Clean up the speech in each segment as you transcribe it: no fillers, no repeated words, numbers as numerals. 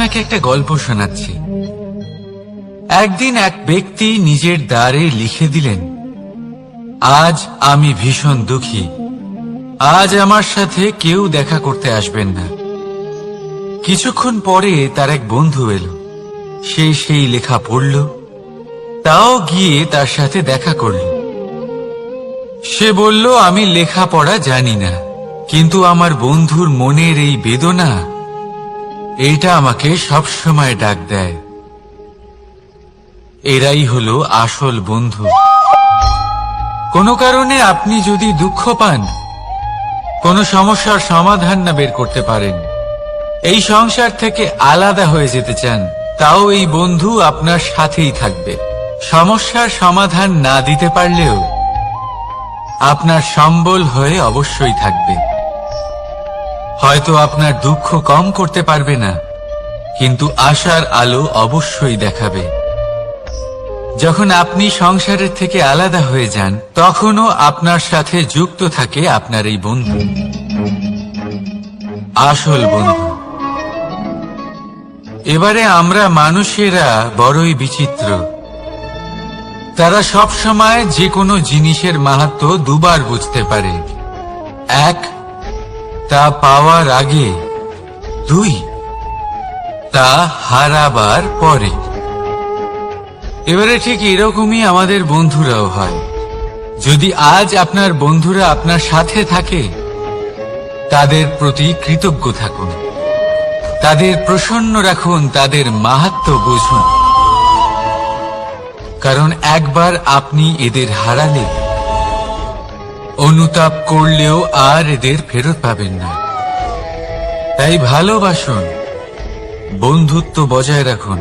আপনাকে একটা গল্প শোনাচ্ছি। একদিন এক ব্যক্তি নিজের দ্বারে লিখে দিলেন, আজ আমি ভীষণ দুঃখী, আজ আমার সাথে কেউ দেখা করতে আসবেন না। কিছুক্ষণ পরে তার এক বন্ধু এলো, সে সেই লেখা পড়ল, তাও গিয়ে তার সাথে দেখা করল। সে বলল, আমি লেখাপড়া জানি না, কিন্তু আমার বন্ধুর মনের এই বেদনা, এটা আমাকে সবসময় ডাক দেয়। এরাই হলো আসল বন্ধু। কোনো কারণে আপনি যদি দুঃখ পান, কোনো সমস্যার সমাধান না বের করতে পারেন, এই সংসার থেকে আলাদা হয়ে যেতে চান, তাও এই বন্ধু আপনার সাথেই থাকবে। সমস্যার সমাধান না দিতে পারলেও আপনার সম্বল হয়ে অবশ্যই থাকবে। হয়তো আপনার দুঃখ কম করতে পারবে না, কিন্তু আশার আলো অবশ্যই দেখাবে। যখন আপনি সংসারের থেকে আলাদা হয়ে যান, তখনও আপনার সাথে যুক্ত থাকে আপনার এই বন্ধু, আসল বন্ধু। এবারে আমরা মানুষেরা বড়ই বিচিত্র। তারা সব সময় যে কোনো জিনিসের মাহাত্ম্য দুবার বুঝতে পারে। এক, তা পাওয়ার আগে। দুই, তা হারাবার পরে। এবারে ঠিক এরকমই আমাদের বন্ধুরাও হয়। যদি আজ আপনার বন্ধুরা আপনার সাথে থাকে, তাদের প্রতি কৃতজ্ঞ থাকুন, তাদের প্রসন্ন রাখুন, তাদের মাহাত্ম্য বুঝুন। কারণ একবার আপনি এদের হারালে, অনুতাপ করলেও আর এদের ফেরত পাবেন না। তাই ভালোবাসুন, বন্ধুত্ব বজায় রাখুন,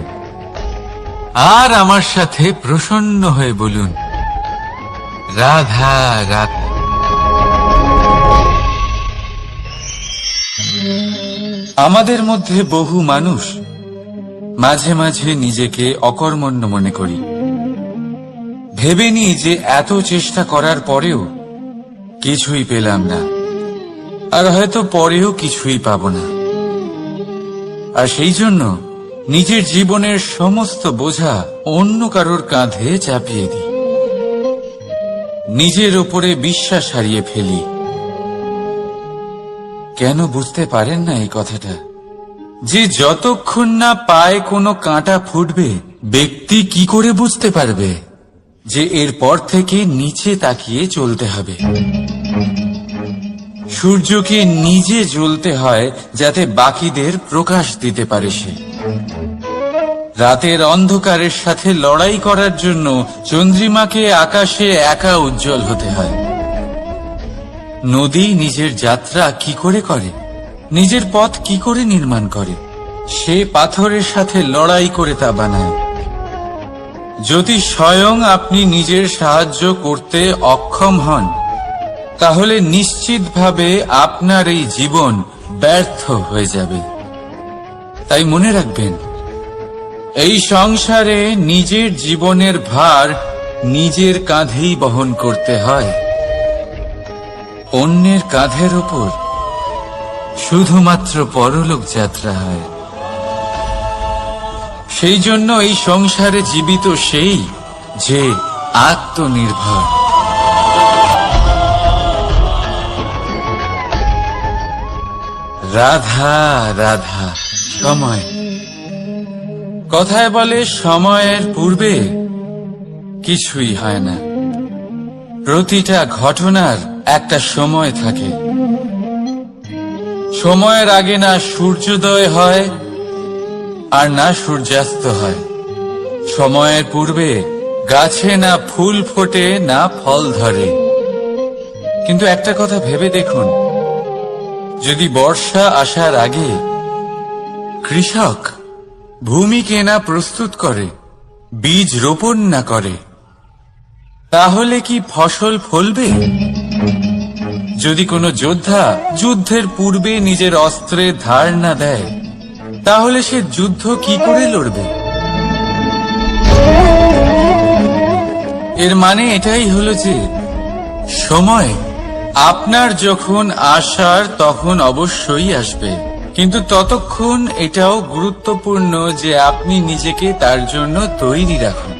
আর আমার সাথে প্রসন্ন হয়ে বলুন, রাধা রাধা। আমাদের মধ্যে বহু মানুষ মাঝে মাঝে নিজেকে অকর্মণ্য মনে করি। ভেবে নিই যে এত চেষ্টা করার পরেও কিছুই পেলাম না, আর হয়তো পরেও কিছুই পাব না। আর সেই জন্য নিজের জীবনের সমস্ত বোঝা অন্য কারোর কাঁধে চাপিয়ে দিই, নিজের ওপরে বিশ্বাস হারিয়ে ফেলি। কেন বুঝতে পারেন না এই কথাটা? যে যতক্ষণ না পায়ে কোনো কাঁটা ফুটবে, ব্যক্তি কি করে বুঝতে পারবে যে এরপর থেকে নিচে তাকিয়ে চলতে হবে? সূর্যকে নিজে জ্বলতে হয় যাতে বাকিদের প্রকাশ দিতে পারে সে। রাতের অন্ধকারের সাথে লড়াই করার জন্য চন্দ্রিমাকে আকাশে একা উজ্জ্বল হতে হয়। নদী নিজের যাত্রা কি করে করে, নিজের পথ কি করে নির্মাণ করে? সে পাথরের সাথে লড়াই করে তা বানায়। যদি স্বয়ং আপনি নিজের সাহায্য করতে অক্ষম হন, তাহলে নিশ্চিতভাবে আপনার এই জীবন ব্যর্থ হয়ে যাবে। তাই মনে রাখবেন, এই সংসারে নিজের জীবনের ভার নিজের কাঁধেই বহন করতে হয়। অন্যের কাঁধের ওপর শুধুমাত্র পরলোক যাত্রা হয়। সেই জন্য এই সংসারে জীবিত সেই যে আত্মনির্ভর। রাধা রাধা। সময়, কথায় বলে সময়ের পূর্বে কিছুই হয় না। প্রতিটা ঘটনার একটা সময় থাকে। সময়ের আগে না সূর্যোদয় হয় আর না সূর্যাস্ত হয়। সময়ের পূর্বে গাছে না ফুল ফোটে না ফল ধরে। কিন্তু একটা কথা ভেবে দেখুন, যদি বর্ষা আসার আগে কৃষক ভূমিকে না প্রস্তুত করে, বীজ রোপণ না করে, তাহলে কি ফসল ফলবে? যদি কোনো যোদ্ধা যুদ্ধের পূর্বে নিজের অস্ত্রের ধার না দেয়, তাহলে সে যুদ্ধ কি করে লড়বে? এর মানে এটাই হলো যে সময় আপনার যখন আসার তখন অবশ্যই আসবে, কিন্তু ততক্ষণ এটাও গুরুত্বপূর্ণ যে আপনি নিজেকে তার জন্য তৈরি রাখুন।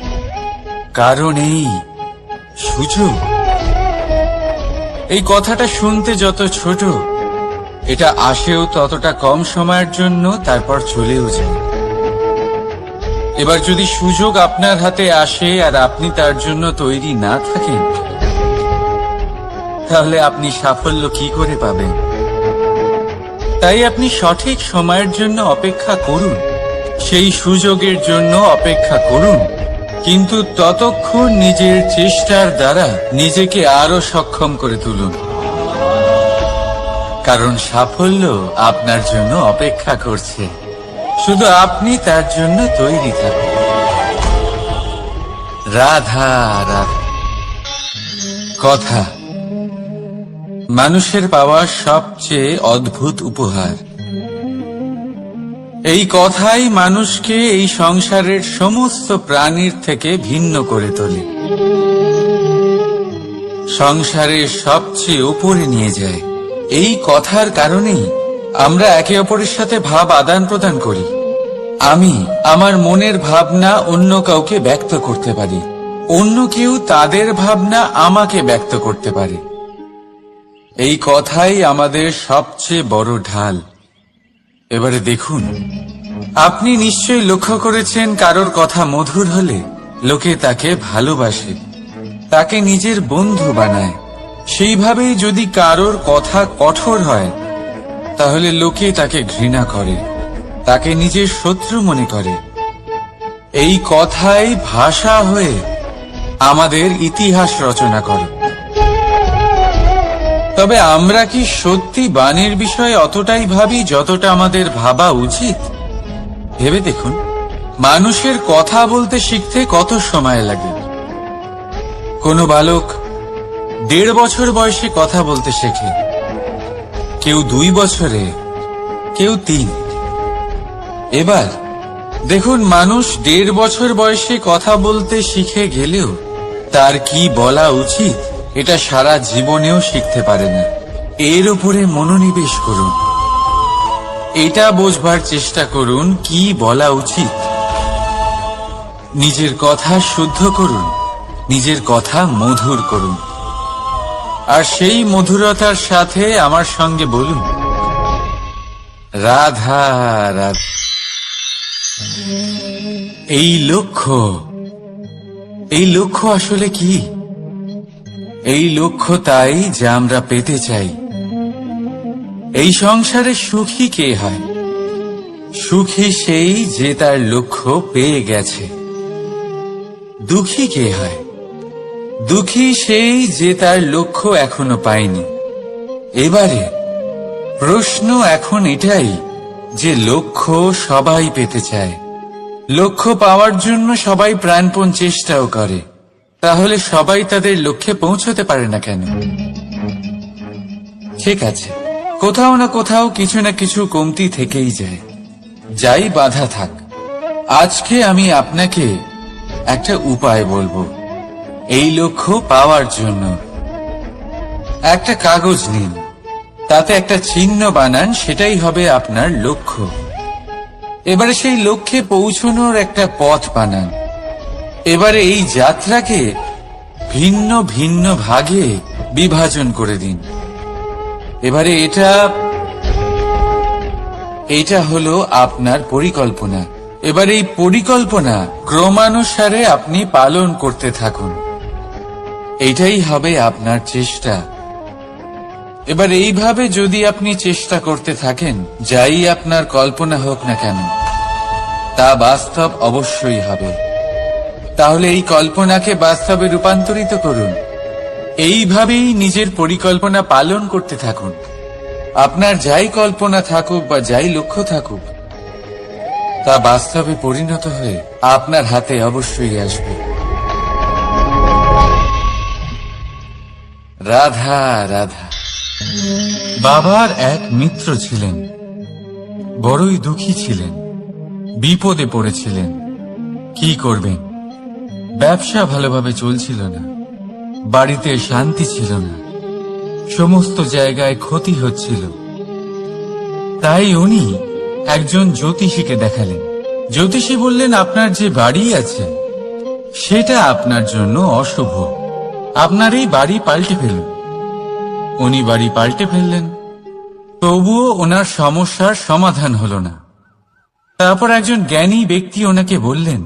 কারণ এই সুযোগ, এই কথাটা শুনতে যত ছোট, এটা আসেও ততটা কম সময়ের জন্য, তারপর চলেও যায়। এবার যদি সুযোগ আপনার হাতে আসে আর আপনি তার জন্য তৈরি না থাকেন, তাহলে আপনি সাফল্য কি করে পাবেন? তাই আপনি সঠিক সময়ের জন্য অপেক্ষা করুন, সেই সুযোগের জন্য অপেক্ষা করুন, কিন্তু ততক্ষণ নিজের চেষ্টার দ্বারা নিজেকে আরো সক্ষম করে তুলুন। কারণ সাফল্য আপনার জন্য অপেক্ষা করছে, শুধু আপনি তার জন্য তৈরি থাকুন। রাধা রাধা। কথা মানুষের পাওয়া সবচেয়ে অদ্ভুত উপহার। এই কথাই মানুষকে এই সংসারের সমস্ত প্রাণীর থেকে ভিন্ন করে তোলে, সংসারের সবচেয়ে উপরে নিয়ে যায়। এই কথার কারণেই আমরা একে অপরের সাথে ভাব আদান প্রদান করি। আমি আমার মনের ভাবনা অন্য কাউকে ব্যক্ত করতে পারি, অন্য কেউ তাদের ভাবনা আমাকে ব্যক্ত করতে পারে। এই কথাই আমাদের সবচেয়ে বড় ঢাল। এবারে দেখুন, আপনি নিশ্চয়ই লক্ষ্য করেছেন, কারোর কথা মধুর হলে লোকে তাকে ভালোবাসে, তাকে নিজের বন্ধু বানায়। সেইভাবেই যদি কারোর কথা কঠোর হয়, তাহলে লোকে তাকে ঘৃণা করে, তাকে নিজের শত্রু মনে করে। এই কথাই ভাষা হয়ে আমাদের ইতিহাস রচনা করে। তবে আমরা কি সত্যি বাণীর বিষয়ে অতটাই ভাবি যতটা আমাদের ভাবা উচিত? ভেবে দেখুন, মানুষের কথা বলতে শিখতে কত সময় লাগে। কোনো বালক 1.5 বছর বয়সে কথা বলতে শেখে, কেউ 2 বছরে, কেউ 3। এবার দেখুন, মানুষ 1.5 বছর বয়সে কথা বলতে শিখে গেলেও তার কি বলা উচিত এটা সারা জীবনেও শিখতে পারে না। এর উপরে মনোনিবেশ করুন, এটা বোঝবার চেষ্টা করুন কি বলা উচিত। নিজের কথা শুদ্ধ করুন, নিজের কথা মধুর করুন, আর সেই মধুরতার সাথে আমার সঙ্গে বলুন, রাধা রাধা। এই লক্ষ্য আসলে কি? এই লক্ষ্য তাই যা আমরা পেতে চাই। এই সংসারে সুখী কে হয়? সুখী সেই যে তার লক্ষ্য পেয়ে গেছে। দুঃখী কে হয়? দুঃখী সেই যে তার লক্ষ্য এখনো পায়নি। এবারে প্রশ্ন এখন এটাই যে লক্ষ্য সবাই পেতে চায়, লক্ষ্য পাওয়ার জন্য সবাই প্রাণপণ চেষ্টাও করে, তাহলে সবাই তাদের লক্ষ্যে পৌঁছতে পারে না কেন? ঠিক আছে, কোথাও না কোথাও কিছু না কিছু কমতি থেকেই যায়, যাই বাধা থাক। আজকে আমি আপনাকে একটা উপায় বলবো এই লক্ষ্য পাওয়ার জন্য। একটা কাগজ নিন, তাতে একটা চিহ্ন বানান, সেটাই হবে আপনার লক্ষ্য। এবারে সেই লক্ষ্যে পৌঁছানোর একটা পথ বানান। এবারে এই যাত্রাকে ভিন্ন ভিন্ন ভাগে বিভাজন করে দিন। এবারে এটা হলো আপনার পরিকল্পনা। এবার এই পরিকল্পনা ক্রমানুসারে আপনি পালন করতে থাকুন, এটাই হবে আপনার চেষ্টা। এবার এইভাবে যদি আপনি চেষ্টা করতে থাকেন, যাই আপনার কল্পনা হোক না কেন তা বাস্তব অবশ্যই হবে। তাহলে এই কল্পনাকে বাস্তবে রূপান্তরিত করুন। এইভাবেই নিজের পরিকল্পনা পালন করতে থাকুন। আপনার যাই কল্পনা থাকুক বা যাই লক্ষ্য থাকুক, তা বাস্তবে পরিণত হয়ে আপনার হাতে অবশ্যই আসবে। রাধা রাধা। বাবার এক মিত্র ছিলেন, বড়ই দুঃখী ছিলেন, বিপদে পড়েছিলেন। কি করবেন? ব্যবসা ভালোভাবে চলছিল না, বাড়িতে শান্তি ছিল না, সমস্ত জায়গায় ক্ষতি হচ্ছিল। তাই উনি একজন জ্যোতিষীকে দেখালেন। জ্যোতিষী বললেন, আপনার যে বাড়ি আছে সেটা আপনার জন্য অশুভ, আপনার এই বাড়ি পাল্টে ফেলুন। উনি বাড়ি পাল্টে ফেললেন, তবুও ওনার সমস্যার সমাধান হলো না। তারপর একজন জ্ঞানী ব্যক্তি ওনাকে বললেন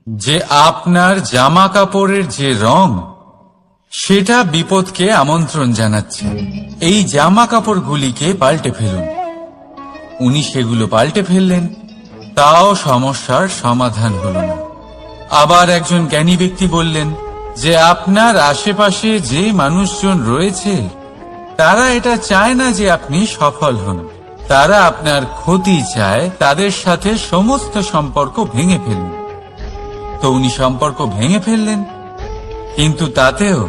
যে আপনার জামা কাপড়ের যে রং সেটা বিপদকে আমন্ত্রণ জানাচ্ছে, এই জামা কাপড়গুলিকে পাল্টে ফেলুন। উনি সেগুলো পাল্টে ফেললেন, তাও সমস্যার সমাধান হলো না। আবার একজন জ্ঞানী ব্যক্তি বললেন যে আপনার আশেপাশে যে মানুষজন রয়েছে তারা এটা চায় না যে আপনি সফল হন, তারা আপনার ক্ষতি চায়, তাদের সাথে সমস্ত সম্পর্ক ভেঙে ফেলুন। তো উনি সম্পর্ক ভেঙে ফেললেন, কিন্তু তাতেও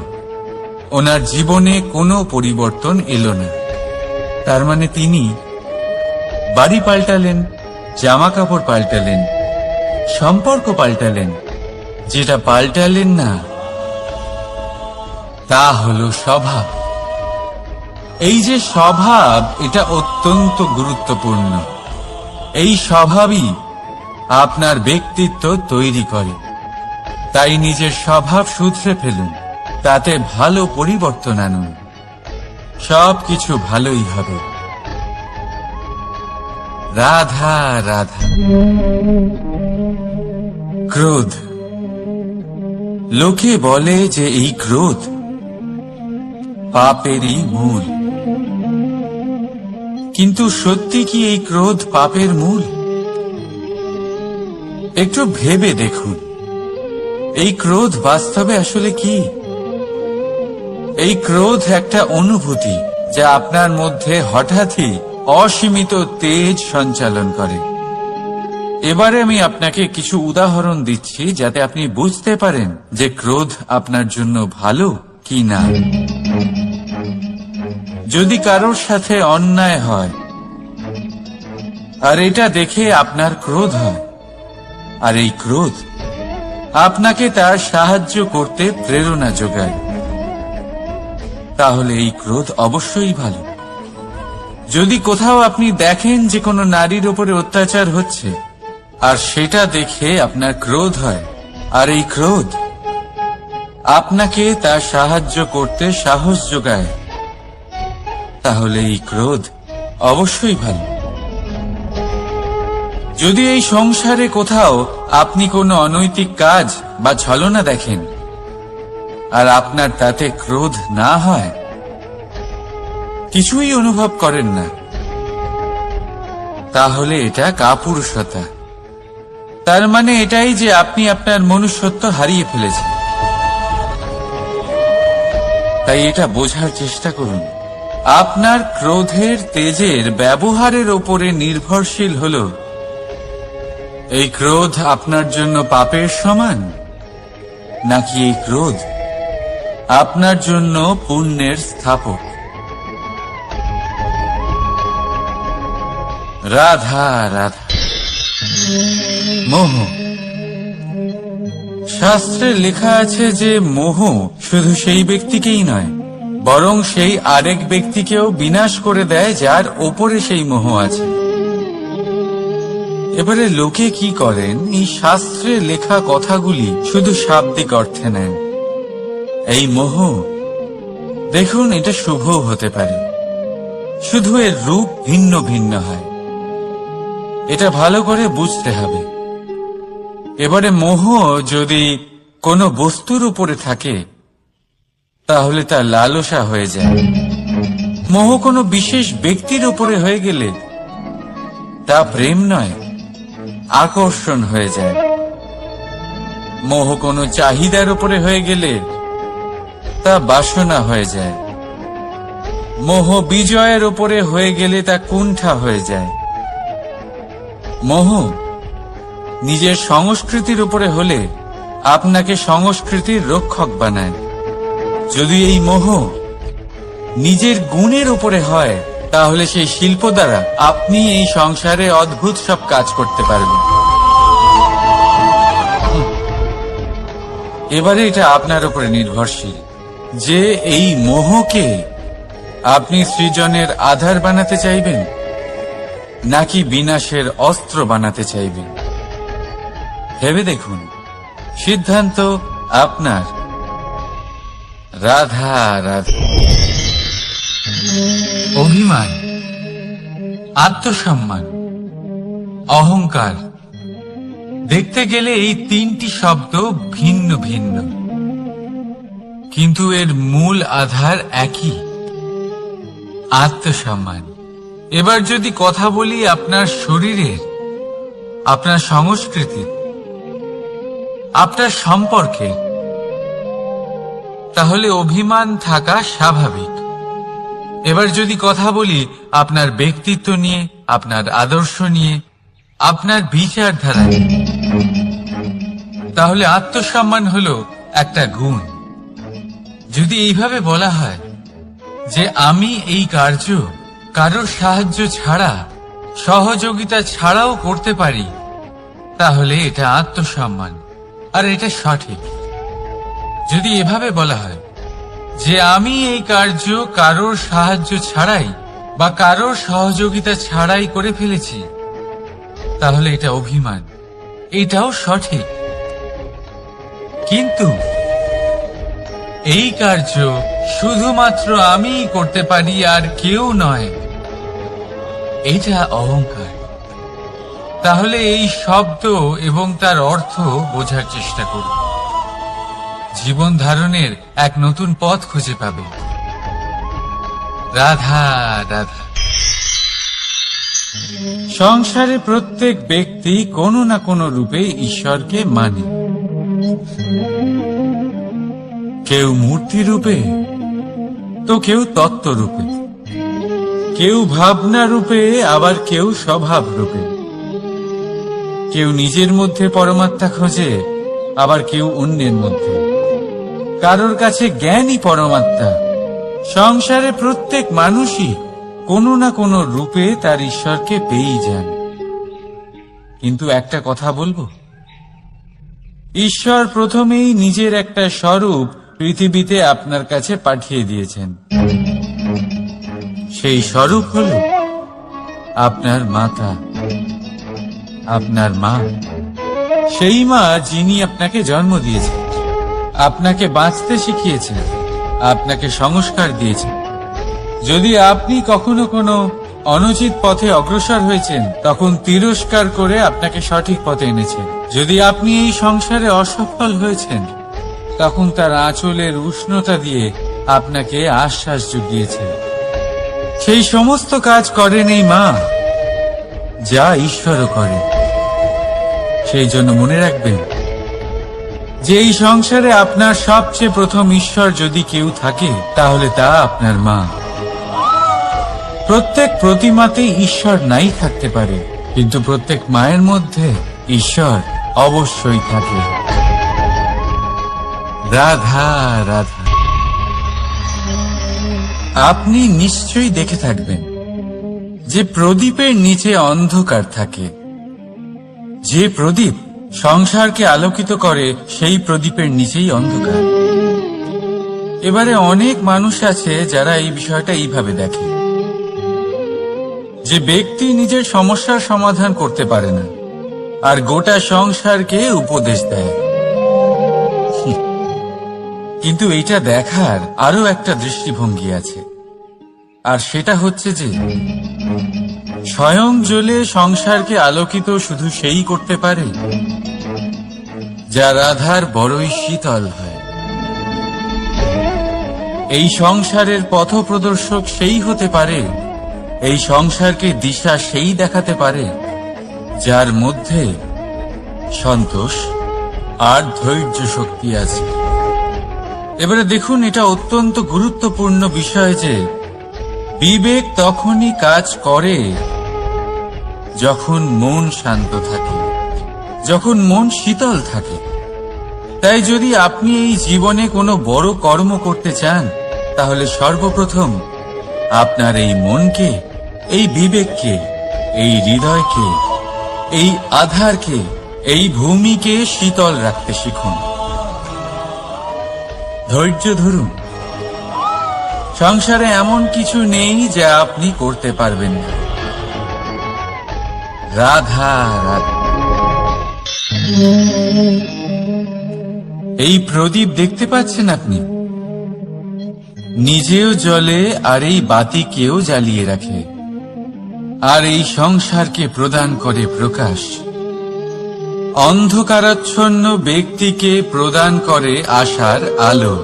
ওনার জীবনে কোনো পরিবর্তন এলো না। তার মানে তিনি বাড়ি পাল্টালেন, জামা কাপড় পাল্টালেন, সম্পর্ক পাল্টালেন, যেটা পাল্টালেন না তা হলো স্বভাব। এই যে স্বভাব, এটা অত্যন্ত গুরুত্বপূর্ণ। এই স্বভাবই আপনার ব্যক্তিত্ব তৈরি করে। তাই নিজের স্বভাব শুধরে ফেলুন, তাতে ভালো পরিবর্তন আনুন, সবকিছু ভালোই হবে। রাধা রাধা। ক্রোধ। লোকে বলে যে এই ক্রোধ পাপেরই মূল, কিন্তু সত্যি কি এই ক্রোধ পাপের মূল? একটু ভেবে দেখুন, এই ক্রোধ বাস্তবে আসলে কি? এই ক্রোধ একটা অনুভূতি যা আপনার মধ্যে হঠাৎই অসীমিত তেজ সঞ্চালন করে। এবারে আমি আপনাকে কিছু উদাহরণ দিচ্ছি যাতে আপনি বুঝতে পারেন যে ক্রোধ আপনার জন্য ভালো কি না। যদি কারোর সাথে অন্যায় হয় আর এটা দেখে আপনার ক্রোধ হয়, আর এই ক্রোধ আপনাকে তার সাহায্য করতে প্রেরণা যোগায়, তাহলে এই ক্রোধ অবশ্যই ভালো। যদি কোথাও আপনি দেখেন যে কোনো নারীর উপরে অত্যাচার হচ্ছে আর সেটা দেখে আপনার ক্রোধ হয়, আর এই ক্রোধ আপনাকে তার সাহায্য করতে সাহস যোগায়, তাহলে এই ক্রোধ অবশ্যই ভালো। যদি এই সংসারে কোথাও আপনি কোনো অনৈতিক কাজ বা ছলনা দেখেন আর আপনার তাতে ক্রোধ না হয়, কিছুই অনুভব করেন না, তাহলে এটা কাপুরুষতা। তার মানে এটাই যে আপনি আপনার মনুষ্যত্ব হারিয়ে ফেলেছেন। তাই এটা বোঝার চেষ্টা করুন, আপনার ক্রোধের তেজের ব্যবহারের ওপরে নির্ভরশীল হল এই ক্রোধ আপনার জন্য পাপের সমান, নাকি এই ক্রোধ আপনার জন্য পুণ্যের স্থাপক। রাধা রাধা। মোহ। শাস্ত্রে লেখা আছে যে মোহ শুধু সেই ব্যক্তিকেই নয়, বরং সেই আরেক ব্যক্তিকেও বিনাশ করে দেয় যার ওপরে সেই মোহ আছে। এবারে লোকে কি করেন, এই শাস্ত্রে লেখা কথাগুলি শুধু শাব্দিক অর্থে নেন। এই মোহ, দেখুন, এটা শুভ হতে পারে, শুধু এর রূপ ভিন্ন ভিন্ন হয়, এটা ভালো করে বুঝতে হবে। এবারে মোহ যদি কোনো বস্তুর উপরে থাকে তাহলে তা লালসা হয়ে যায়। মোহ কোনো বিশেষ ব্যক্তির উপরে হয়ে গেলে তা প্রেম নয়, আকর্ষণ হয়ে যায়। মোহ কোনো চাহিদার উপরে হয়ে গেলে তা বাসনা হয়ে যায়। মোহ বিজয়ের উপরে হয়ে গেলে তা কুণ্ঠা হয়ে যায়। মোহ নিজের সংস্কৃতির উপরে হলে আপনাকে সংস্কৃতির রক্ষক বানায়। যদি এই মোহ নিজের গুণের উপরে হয় তাহলে সেই শিল্প দ্বারা আপনি এই সংসারে অদ্ভুত সব কাজ করতে পারবেন। এবারে এটা আপনার উপরে নির্ভরশীল যে এই মোহকে আপনি সৃজনের আধার বানাতে চাইবেন, নাকি বিনাশের অস্ত্র বানাতে চাইবেন? ভেবে দেখুন, সিদ্ধান্ত আপনার। রাধা রাধা। অভিমান, আত্মসম্মান, অহংকার, দেখতে গেলে এই তিনটি শব্দ ভিন্ন ভিন্ন, কিন্তু এর মূল আধার একই, আত্মসম্মান। এবার যদি কথা বলি আপনার শরীরের, আপনার সংস্কৃতির, আপনার সম্পর্কের, তাহলে অভিমান থাকা স্বাভাবিক। এবার যদি কথা বলি আপনার ব্যক্তিত্ব নিয়ে, আপনার আদর্শ নিয়ে, আপনার বিচারধারা নিয়ে, তাহলে আত্মসম্মান হলো একটা গুণ। যদি এইভাবে বলা হয় যে আমি এই কার্য কারোর সাহায্য ছাড়া, সহযোগিতা ছাড়াও করতে পারি, তাহলে এটা আত্মসম্মান, আর এটা সঠিক। যদি এভাবে বলা হয় যে আমি এই কার্য কারোর সাহায্য ছাড়াই বা কারোর সহযোগিতা ছাড়াই করে ফেলেছি, তাহলে এটা অভিমান, এটাও সঠিক। কিন্তু এই কার্য শুধুমাত্র আমিই করতে পারি আর কেউ নয়, এটা অহংকার। তাহলে এই শব্দ এবং তার অর্থ বোঝার চেষ্টা করুন। জীবন ধারণের এক নতুন পথ খুঁজে পাবে। রাধা রাধা। সংসারে প্রত্যেক ব্যক্তি কোনো না কোনো রূপে ঈশ্বরকে মানে। কেউ মূর্তি রূপে, তো কেউ তত্ত্ব রূপে, কেউ ভাবনা রূপে, আবার কেউ স্বভাব রূপে। কেউ নিজের মধ্যে পরমাত্মা খোঁজে, আবার কেউ অন্যের মধ্যে। কারোর কাছে জ্ঞানই পরমাত্মা। সংসারে প্রত্যেক মানুষই কোনো না কোনো রূপে তার ঈশ্বরকে পেয়েই যান। কিন্তু একটা কথা বলবো, ঈশ্বর প্রথমেই নিজের একটা স্বরূপ পৃথিবীতে আপনার কাছে পাঠিয়ে দিয়েছেন। সেই স্বরূপ হল আপনার মাতা, আপনার মা। সেই মা যিনি আপনাকে জন্ম দিয়েছেন, আপনাকে বাঁচতে শিখিয়েছেন, আপনাকে সংস্কার দিয়েছেন। যদি আপনি কখনো কোনো অনুচিত পথে অগ্রসর হয়েছেন, তখন তিরস্কার করে আপনাকে সঠিক পথে এনেছেন। যদি আপনি এই সংসারে অসফল হয়েছেন, তখন তার আঁচলের উষ্ণতা দিয়ে আপনাকে আশ্বাস জুগিয়েছেন। সেই সমস্ত কাজ করেন এই মা, যা ঈশ্বরও করে। সেই জন্য মনে রাখবেন যে এই সংসারে আপনার সবচেয়ে প্রথম ঈশ্বর যদি কেউ থাকে, তাহলে তা আপনার মা। প্রত্যেক প্রতিমাতেই ঈশ্বর নাই থাকতে পারে, কিন্তু প্রত্যেক মায়ের মধ্যে ঈশ্বর অবশ্যই থাকে। রাধা রাধা। আপনি নিশ্চয়ই দেখে থাকবেন যে প্রদীপের নিচে অন্ধকার থাকে। যে প্রদীপ সংসারকে আলোকিত করে, সেই প্রদীপের নিচেই অন্ধকার। এবারে অনেক মানুষ আছে যারা এই বিষয়টা এইভাবে দেখে যে ব্যক্তি নিজের সমস্যার সমাধান করতে পারে না, আর গোটা সংসারকে উপদেশ দেয়। কিন্তু এটা দেখার আরো একটা দৃষ্টিভঙ্গি আছে, আর সেটা হচ্ছে যে স্বয়ং জ্বলে সংসারকে আলোকিত শুধু সেই করতে পারে যা রাধার বড়ই শীতল হয়। এই সংসারের পথপ্রদর্শক সেই হতে পারে, এই সংসারকে দিশা সেই দেখাতে পারে যার মধ্যে সন্তোষ আর ধৈর্য শক্তি আছে। এবারে দেখুন, এটা অত্যন্ত গুরুত্বপূর্ণ বিষয় যে বিবেক তখনই কাজ করে যখন মন শান্ত থাকে, যখন মন শীতল থাকে। তাই যদি আপনি এই জীবনে কোনো বড় কর্ম করতে চান, তাহলে সর্বপ্রথম আপনার এই মনকে, এই বিবেককে, এই হৃদয়কে, এই আধারকে, এই ভূমিকে শীতল রাখতে শিখুন। ধৈর্য ধরুন। সংসারে এমন কিছু নেই যা আপনি করতে পারবেন না। রাধা রাধা। এই প্রদীপ দেখতে পাচ্ছেন আপনি, নিজেও জ্বলে আর এই বাতিকেও জ্বালিয়ে রাখে, আর এই সংসারকে প্রদান করে প্রকাশ। অন্ধকারাচ্ছন্ন ব্যক্তিকে প্রদান করে আশার আলো।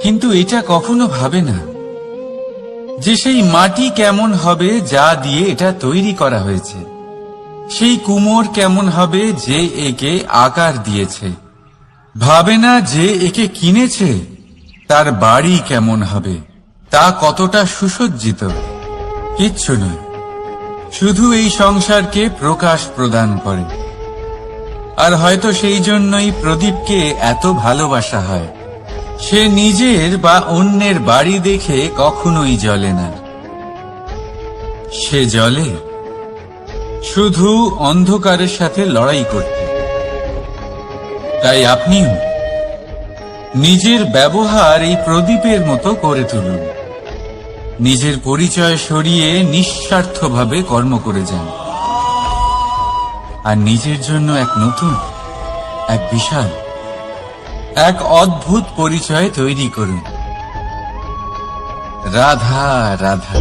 কিন্তু এটা কখনো ভাবে না যে সেই মাটি কেমন হবে যা দিয়ে এটা তৈরি করা হয়েছে, সেই কুমোর কেমন হবে যে একে আকার দিয়েছে। ভাবে না যে একে কিনেছে তার বাড়ি কেমন হবে, তা কতটা সুসজ্জিত। কিচ্ছু নয়, শুধু এই সংসারকে প্রকাশ প্রদান করে। আর হয়তো সেই জন্যই প্রদীপকে এত ভালোবাসা হয়। সে নিজের বা অন্যের বাড়ি দেখে কখনোই জ্বলে না, সে জ্বলে শুধু অন্ধকারের সাথে লড়াই করতে। তাই আপনিও নিজের ব্যবহার এই প্রদীপের মতো করে তুলুন। নিজের পরিচয় সরিয়ে নিঃস্বার্থভাবে কর্ম করে যান, আর নিজের জন্য এক নতুন, এক বিশাল, এক অদ্ভুত পরিচয় তৈরি করুন। রাধা রাধা।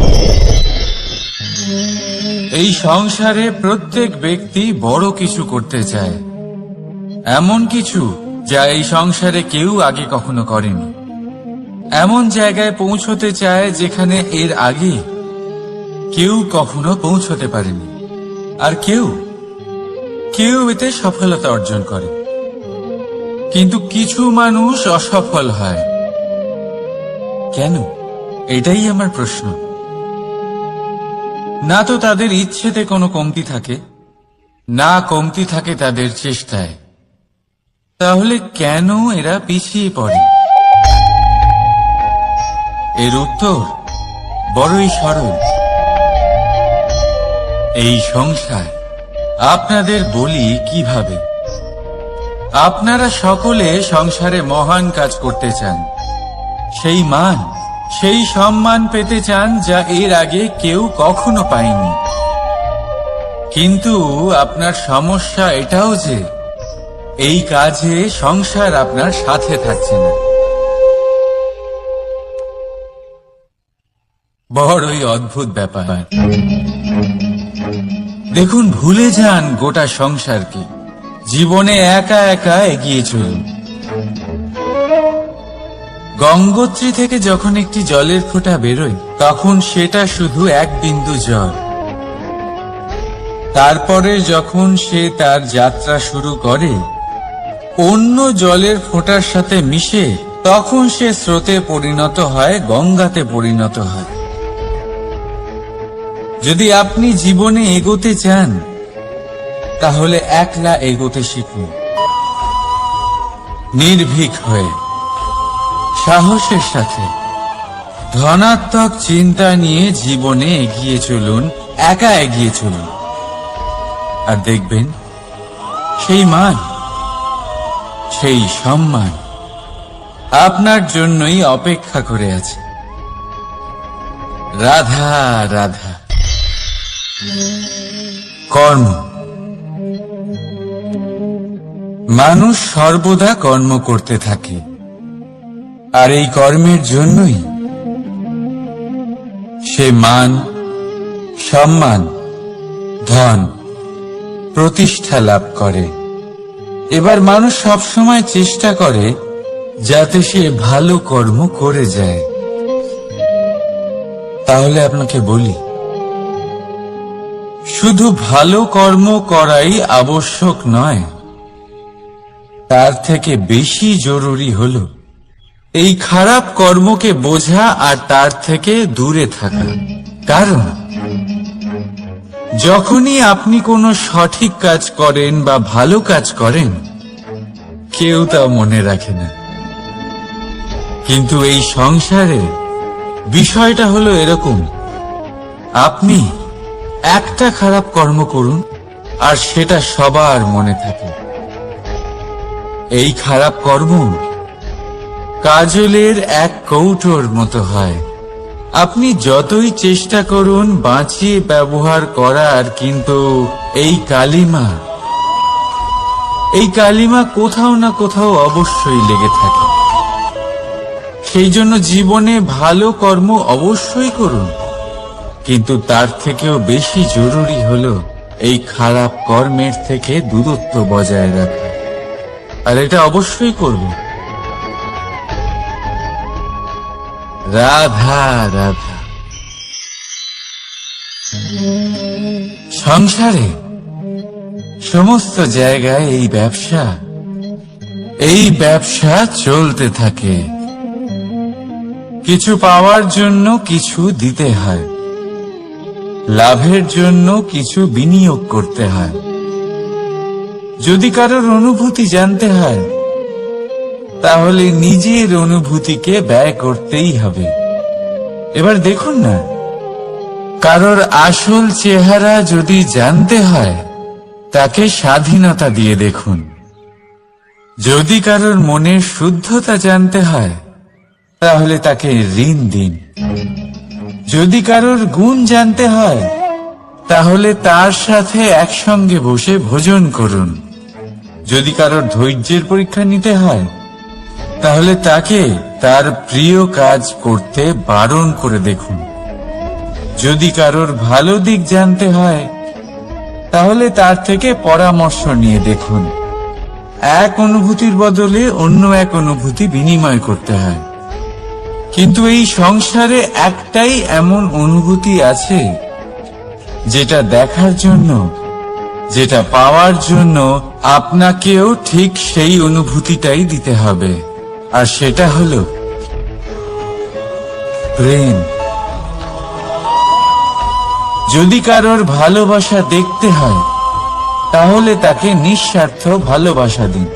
এই সংসারে প্রত্যেক ব্যক্তি বড় কিছু করতে চায়, এমন কিছু যা এই সংসারে কেউ আগে কখনো করেনি। এমন জায়গায় পৌঁছতে চায় যেখানে এর আগে কেউ কখনো পৌঁছতে পারেনি, আর কেউ এতে সফলতা অর্জন করে। কিন্তু কিছু মানুষ অসফল হয় কেন? এটাই আমার প্রশ্ন। না তো তাদের ইচ্ছেতে কোনো কমতি থাকে, না কমতি থাকে তাদের চেষ্টায়। তাহলে কেন এরা পিছিয়ে পড়ে? এর উত্তর বড়ই সরল। এই সংসার। আপনাদের বলি কিভাবে। আপনারা সকলে সংসারে মহান কাজ করতে চান, সেই মান, সেই সম্মান পেতে চান যা এর আগে কেউ কখনো পায়নি। কিন্তু আপনার সমস্যা এটাও যে এই কাজে সংসার আপনার সাথে থাকছে না। বড়ই অদ্ভুত ব্যাপার। দেখুন, ভুলে যান গোটা সংসারকে, জীবনে একা একা এগিয়ে চলুন। গঙ্গোত্রী থেকে যখন একটি জলের ফোঁটা বেরোয় তখন সেটা শুধু এক বিন্দু জল। তারপরে যখন সে তার যাত্রা শুরু করে অন্য জলের ফোঁটার সাথে মিশে, তখন সে স্রোতে পরিণত হয়, গঙ্গাতে পরিণত হয়। যদি আপনি জীবনে এগোতে চান তাহলে একলা এগোতে শিখুন, নির্ভীক হয়ে, সাহসের সাথে, ধনাত্মক চিন্তা নিয়ে জীবনে এগিয়ে চলুন, একা এগিয়ে চলুন। আর দেখবেন সেই মান, সেই সম্মান আপনার জন্যই অপেক্ষা করে আছে। রাধা রাধা। কর্ম। মানুষ সর্বদা কর্ম করতে থাকে, আর এই কর্মের জন্যই সে মান, সম্মান, ধন, প্রতিষ্ঠা লাভ করে। এবার মানুষ সবসময় চেষ্টা করে যাতে সে ভালো কর্ম করে যায়। তাহলে আপনাকে বলি, শুধু ভালো কর্ম করাই আবশ্যক নয়, তার থেকে বেশি জরুরি হলো এই খারাপ কর্মকে বোঝা আর তার থেকে দূরে থাকা। কারণ যখনই আপনি কোনো সঠিক কাজ করেন বা ভালো কাজ করেন, কেউ তা মনে রাখে না। কিন্তু এই সংসারে বিষয়টা হলো এরকম, আপনি একটা খারাপ কর্ম করুন আর সেটা সবার মনে থাকে। এই খারাপ কর্ম কাজলের এক কৌটোর মতো হয়, আপনি যতই চেষ্টা করুন বাঁচিয়ে ব্যবহার করার, কিন্তু এই কালিমা কোথাও না কোথাও অবশ্যই লেগে থাকে। সেই জন্য জীবনে ভালো কর্ম অবশ্যই করুন, কিন্তু তার থেকেও বেশি জরুরি হলো এই খারাপ কর্মের থেকে দূরত্ব বজায় রাখা। আর এটা অবশ্যই করব। রাধা রাধা। সংসারে সমস্ত জায়গায় এই ব্যবসা চলতে থাকে। কিছু পাওয়ার জন্য কিছু দিতে হয়, লাভের জন্য কিছু বিনিয়োগ করতে হয়। যদি কারোর অনুভূতি জানতে হয়, তাহলে নিজের অনুভূতিকে ব্যয় করতেই হবে। এবার দেখুন না, কারোর আসল চেহারা যদি জানতে হয়, তাকে স্বাধীনতা দিয়ে দেখুন। যদি কারোর মনের শুদ্ধতা জানতে হয়, তাহলে তাকে ঋণ দিন। যদি কারোর গুণ জানতে হয়, তাহলে তার সাথে একসঙ্গে বসে ভোজন করুন। যদি কারোর ধৈর্যের পরীক্ষা নিতে হয়, তাহলে তাকে তার প্রিয় কাজ করতে বারণ করে দেখুন। যদি কারোর ভালো দিক জানতে হয়, তাহলে তার থেকে পরামর্শ নিয়ে দেখুন। এক অনুভূতির বদলে অন্য এক অনুভূতি বিনিময় করতে হয়। কিন্তু এই সংসারে একটাই এমন অনুভূতি আছে, যেটা দেখার জন্য, যেটা পাওয়ার জন্য আপনাকেও ঠিক সেই অনুভূতিটাই দিতে হবে। আর সেটা হলো প্রেম। যদি কারোর ভালোবাসা দেখতে হয়, তাহলে তাকে নিঃস্বার্থ ভালোবাসা দিন।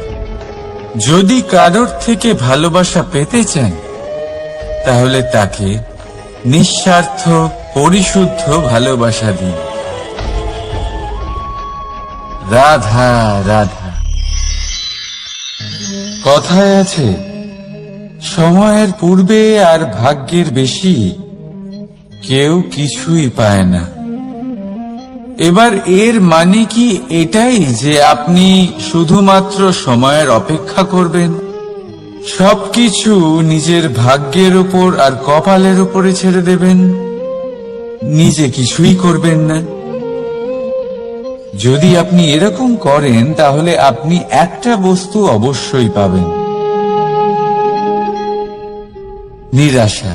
যদি কারোর থেকে ভালোবাসা পেতে চান, তাহলে তাকে নিঃস্বার্থ পরিশুদ্ধ ভালোবাসা দিন। রাধা রাধা। কথায় আছে, সময়ের পূর্বে আর ভাগ্যের বেশি কেউ কিছুই পায় না। এবার এর মানে কি এটাই যে আপনি শুধুমাত্র সময়ের অপেক্ষা করবেন, সবকিছু নিজের ভাগ্যের উপর আর কপালের উপরে ছেড়ে দেবেন, নিজে কিছুই করবেন না? যদি আপনি এরকম করেন, তাহলে আপনি একটা বস্তু অবশ্যই পাবেন: নিরাশা,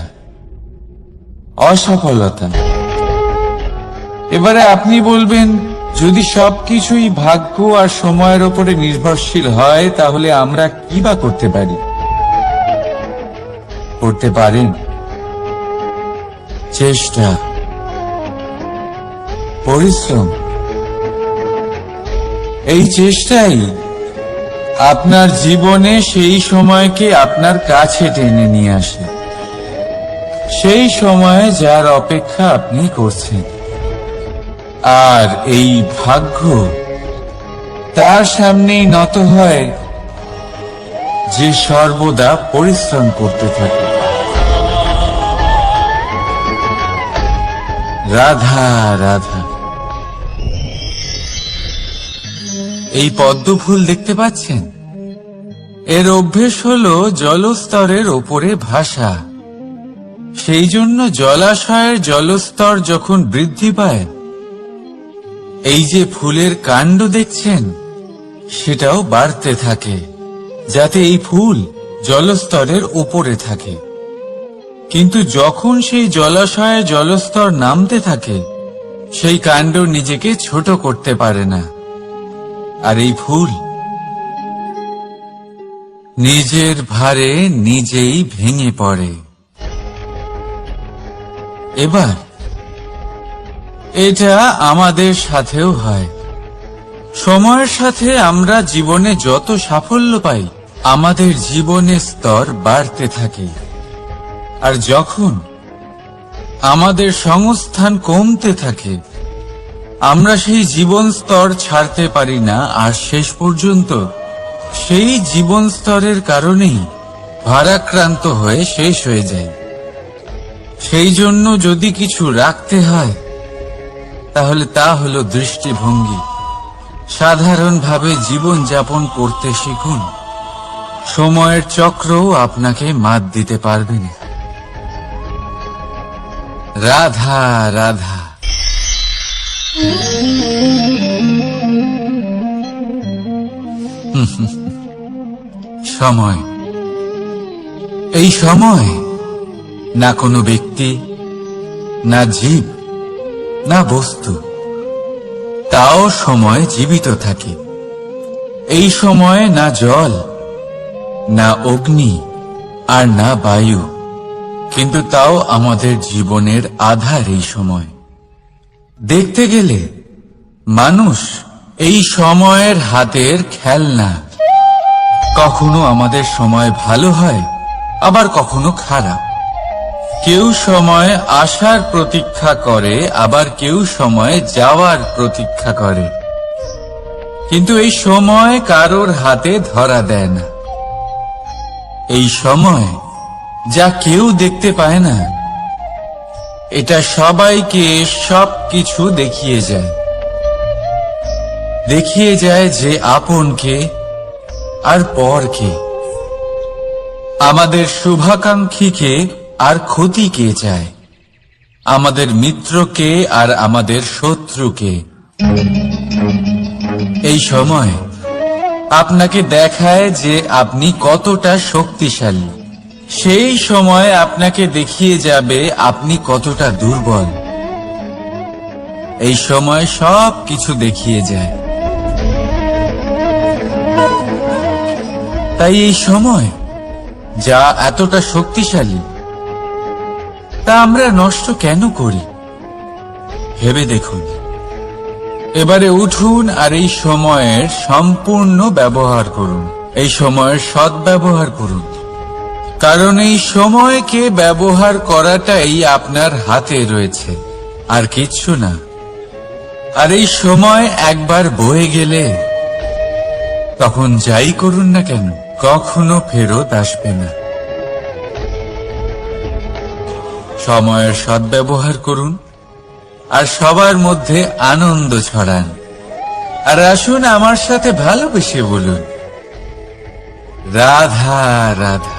অসফলতা। এবারে আপনি বলবেন, যদি সবকিছুই ভাগ্য আর সময়ের উপরে নির্ভরশীল হয়, তাহলে আমরা কি বা করতে পারি? করতে পারেন চেষ্টা, পরিশ্রম। এই চেষ্টাই আপনার জীবনে সেই সময়কে আপনার কাছে টেনে নিয়ে আসে, সেই সময়ে যার অপেক্ষা আপনি করছেন। আর এই ভাগ্য তার সামনেই নত হয় যে সর্বদা পরিশ্রম করতে থাকে। রাধা রাধা। এই পদ্ম ফুল দেখতে পাচ্ছেন? এর অভ্যেস হলো জলস্তরের ওপরে ভাসা। সেই জন্য জলাশয়ের জলস্তর যখন বৃদ্ধি পায়, এই যে ফুলের কাণ্ড দেখছেন, সেটাও বাড়তে থাকে, যাতে এই ফুল জলস্তরের উপরে থাকে। কিন্তু যখন সেই জলাশয়ের জলস্তর নামতে থাকে, সেই কাণ্ড নিজেকে ছোট করতে পারে না, আর এই ফুল নিজের ভারে নিজেই ভেঙে পড়ে। এবার এটা আমাদের সাথেও হয়। সময়ের সাথে আমরা জীবনে যত সাফল্য পাই, আমাদের জীবনের স্তর বাড়তে থাকে। আর যখন আমাদের সংস্থান কমতে থাকে, আমরা সেই জীবন স্তর ছাড়তে পারি না, আর শেষ পর্যন্ত সেই জীবন স্তরের কারণেই ভারাক্রান্ত হয়ে শেষ হয়ে যায়। সেই জন্য যদি কিছু রাখতে হয় তাহলে তা হলো দৃষ্টিভঙ্গি। সাধারণভাবে জীবন যাপন করতে শিখুন, সময়ের চক্রও আপনাকে মাত দিতে পারবে না। রাধা রাধা। সময়, এই সময় না কোনো ব্যক্তি, না জীব, না বস্তু, তাও সময় জীবিত থাকে। এই সময় না জল, না অগ্নি, আর না বায়ু, কিন্তু তাও আমাদের জীবনের আধার এই সময়। দেখতে গেলে মানুষ এই সময়ের হাতের খেলনা। কখনো আমাদের সময় ভালো হয়, আবার কখনো খারাপ। কেউ সময় আসার প্রতীক্ষা করে, আবার কেউ সময় যাওয়ার প্রতীক্ষা করে, কিন্তু এই সময় কারোর হাতে ধরা দেয় না। এই সময় যা কেউ দেখতে পায় না, এটা সবাইকে সবকিছু দেখিয়ে যায়। দেখিয়ে যায় যে আপনকে আর পরকে, আমাদের শুভাকাঙ্ক্ষীকে আর ক্ষতিকে চায়, আমাদের মিত্রকে আর আমাদের শত্রুকে। এই সময় আপনাকে দেখায় যে আপনি কতটা শক্তিশালী, সেই সময় আপনাকে দেখিয়ে যাবে আপনি কতটা দুর্বল। এই সময় সব কিছু দেখিয়ে যায়। তাই এই সময় যা এতটা শক্তিশালী, তা আমরা নষ্ট কেন করি? ভেবে দেখুন। এবারে উঠুন আর এই সময়ের সম্পূর্ণ ব্যবহার করুন, এই সময়ের সদ্ব্যবহার করুন, কারণ এই সময়কে ব্যবহার করাটাই আপনার হাতে রয়েছে, আর কিচ্ছু না। আর এই সময় একবার বয়ে গেলে তখন যাই করুন না কেন, কখনো ফেরত আসবে না। সময়ের সদ্ব্যবহার করুন আর সবার মধ্যে আনন্দ ছড়ান। আর আসুন আমার সাথে ভালোবেসে বলুন, রাধা রাধা।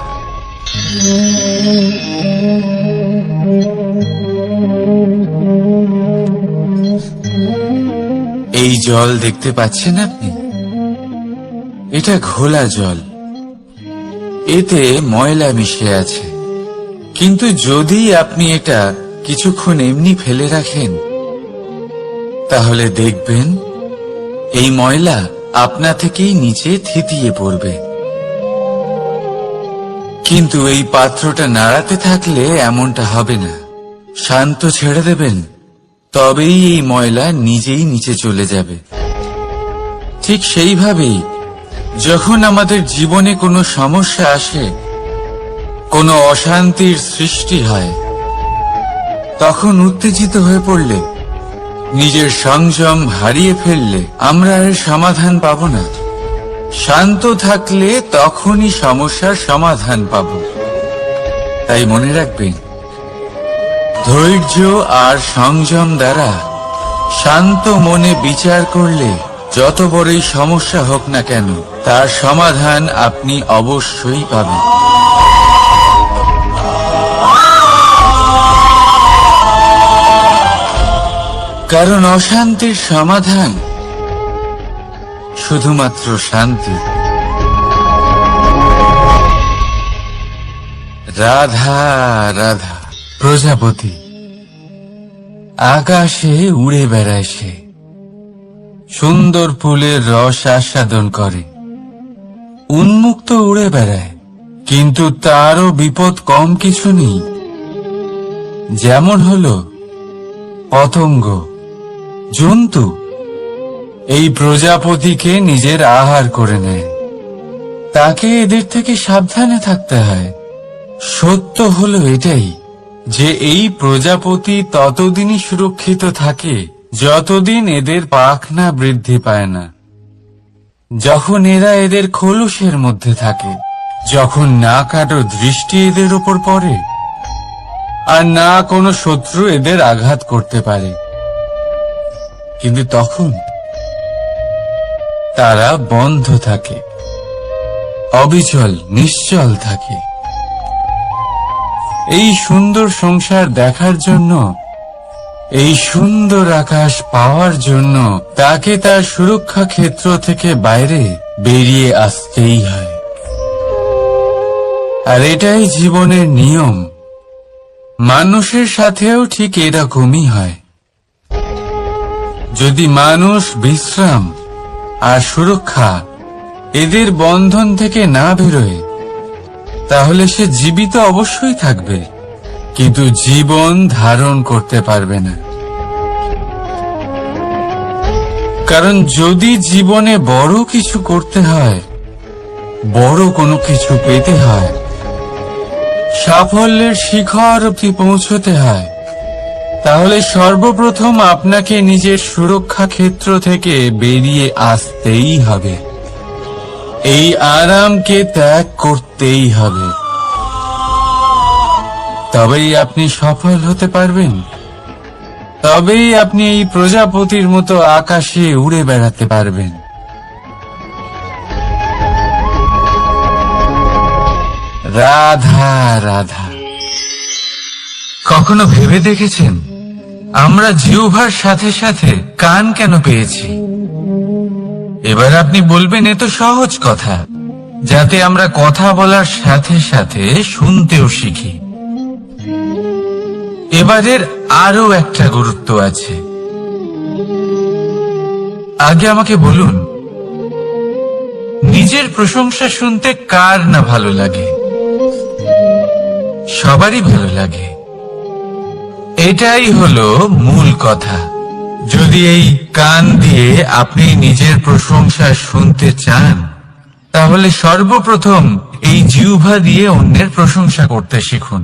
এই জল দেখতে পাচ্ছেন আপনি? এটা ঘোলা জল, এতে ময়লা মিশে আছে। কিন্তু যদি আপনি এটা কিছুক্ষণ এমনি ফেলে রাখেন, তাহলে দেখবেন এই ময়লা আপনা থেকেই নিচে থিতিয়ে পড়বে। কিন্তু এই পাত্রটা নাড়াতে থাকলে এমনটা হবে না। শান্ত ছেড়ে দেবেন, তবেই এই ময়লা নিজেই নিচে চলে যাবে। ঠিক সেইভাবেই যখন আমাদের জীবনে কোনো সমস্যা আসে, কোনো অশান্তির সৃষ্টি হয়, তখন উত্তেজিত হয়ে পড়লে, নিজের সংযম হারিয়ে ফেললে আমরা এর সমাধান পাব না। শান্ত থাকলে তখনই সমস্যার সমাধান পাব। তাই মনে রাখবেন, ধৈর্য আর সংযম দ্বারা শান্ত মনে বিচার করলে যত বড়ই সমস্যা হোক না কেন, তার সমাধান আপনি অবশ্যই পাবেন। কারণ অশান্তির সমাধান শুধুমাত্র শান্তি। রাধা রাধা। প্রজাপতি আকাশে উড়ে বেড়ায়, সে সুন্দর ফুলের রস আস্বাদন করে, উন্মুক্ত উড়ে বেড়ায়, কিন্তু তারও বিপদ কম কিছু নেই। যেমন হলো পতঙ্গ, জন্তু। এই প্রজাপতিকে নিজের আহার করে নেয়, তাকে এদের থেকে সাবধানে থাকতে হয়। সত্য হলো এটাই যে এই প্রজাপতি ততদিনই সুরক্ষিত থাকে যতদিন এদের পাখনা বৃদ্ধি পায় না। যখন এরা এদের খোলসের মধ্যে থাকে, যখন না কারো দৃষ্টি এদের ওপর পড়ে, আর না কোনো শত্রু এদের আঘাত করতে পারে। কিন্তু তখন তারা বন্ধ থাকে, অবিচল নিশ্চল থাকে। এই সুন্দর সংসার দেখার জন্য, এই সুন্দর আকাশ পাওয়ার জন্য তাকে তার সুরক্ষা ক্ষেত্র থেকে বাইরে বেরিয়ে আসতেই হয়। আর এটাই জীবনের নিয়ম। মানুষের সাথেও ঠিক এরকমই হয়। যদি মানুষ বিশ্রাম আর সুরক্ষা এদের বন্ধন থেকে না বেরোয়, তাহলে সে জীবিত অবশ্যই থাকবে, কিন্তু জীবন ধারণ করতে পারবে না। কারণ যদি জীবনে বড় কিছু করতে হয়, বড় কোনো কিছু পেতে হয়, সাফল্যের শিখর অবধি পৌঁছতে হয়, তাহলে সর্বপ্রথম আপনাকে নিজের সুরক্ষা ক্ষেত্র থেকে বেরিয়ে আসতেই হবে। এই আরামকে ত্যাগ করতেই হবে। তবেই আপনি সফল হতে পারবেন। তবেই আপনি এই প্রজাপতির মতো আকাশে উড়ে বেড়াতে পারবেন। রাধা রাধা। কখনো ভেবে দেখেছেন আমরা জিহ্বার সাথে সাথে কান কেন পেয়েছি? এবার আপনি বলবেন এ তো সহজ কথা, যাতে আমরা কথা বলার সাথে সাথে শুনতেও শিখি। এবারের আরো একটা গুরুত্ব আছে। আগে আমাকে বলুন, নিজের প্রশংসা শুনতে কার না ভালো লাগে? সবারই ভালো লাগে। এটাই হলো মূল কথা। যদি এই কান দিয়ে আপনি নিজের প্রশংসা শুনতে চান, তাহলে সর্বপ্রথম এই জিহ্বা দিয়ে অন্যের প্রশংসা করতে শিখুন।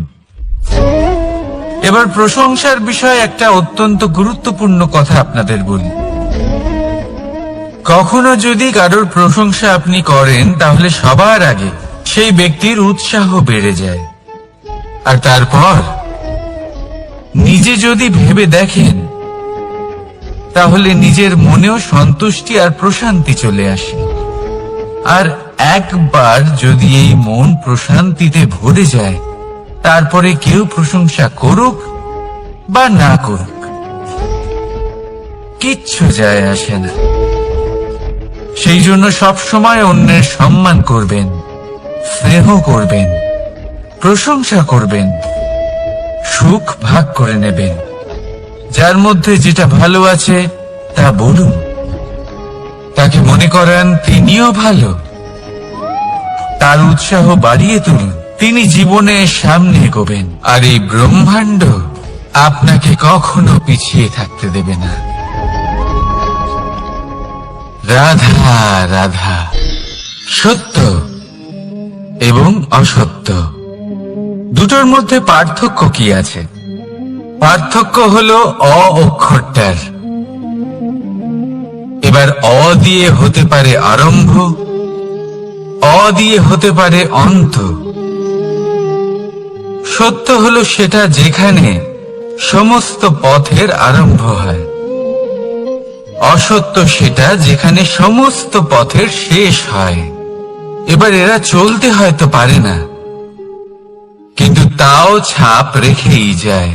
এবার প্রশংসার বিষয়ে একটা অত্যন্ত গুরুত্বপূর্ণ কথা আপনাদের বলি। কখনো যদি কারোর প্রশংসা আপনি করেন, তাহলে সবার আগে সেই ব্যক্তির উৎসাহ বেড়ে যায়। আর তারপর নিজে যদি ভেবে দেখেন, তাহলে নিজের মনেও সন্তুষ্টি আর প্রশান্তি চলে আসে। আর একবার যদি এই মন প্রশান্তিতে ভরে যায়, তারপরে কেউ প্রশংসা করুক বা না করুক, কিচ্ছু যায় আসে না। সেই জন্য সবসময় অন্যের সম্মান করবেন, স্নেহ করবেন, প্রশংসা করবেন, সুখ ভাগ করে নেবেন। যার মধ্যে যেটা ভালো আছে তা বলুন, তাকে মনে করান তিনিও ভালো, তার উৎসাহ বাড়িয়ে তুলুন। তিনি জীবনে সামনে এগোবেন, আর এই ব্রহ্মাণ্ড আপনাকে কখনো পিছিয়ে থাকতে দেবে না। রাধা রাধা। সত্য এবং অসত্য দুটোর মধ্যে পার্থক্য কি আছে? পার্থক্য হলো অ অক্ষরটার। এবার অ দিয়ে হতে পারে আরম্ভ, অ দিয়ে হতে পারে অন্ত। সত্য হলো সেটা যেখানে সমস্ত পথের আরম্ভ হয়, অসত্য সেটা যেখানে সমস্ত পথের শেষ হয়। এবার এরা চলতে হয়তো পারে না, কিন্তু তাও ছাপ রেখেই যায়।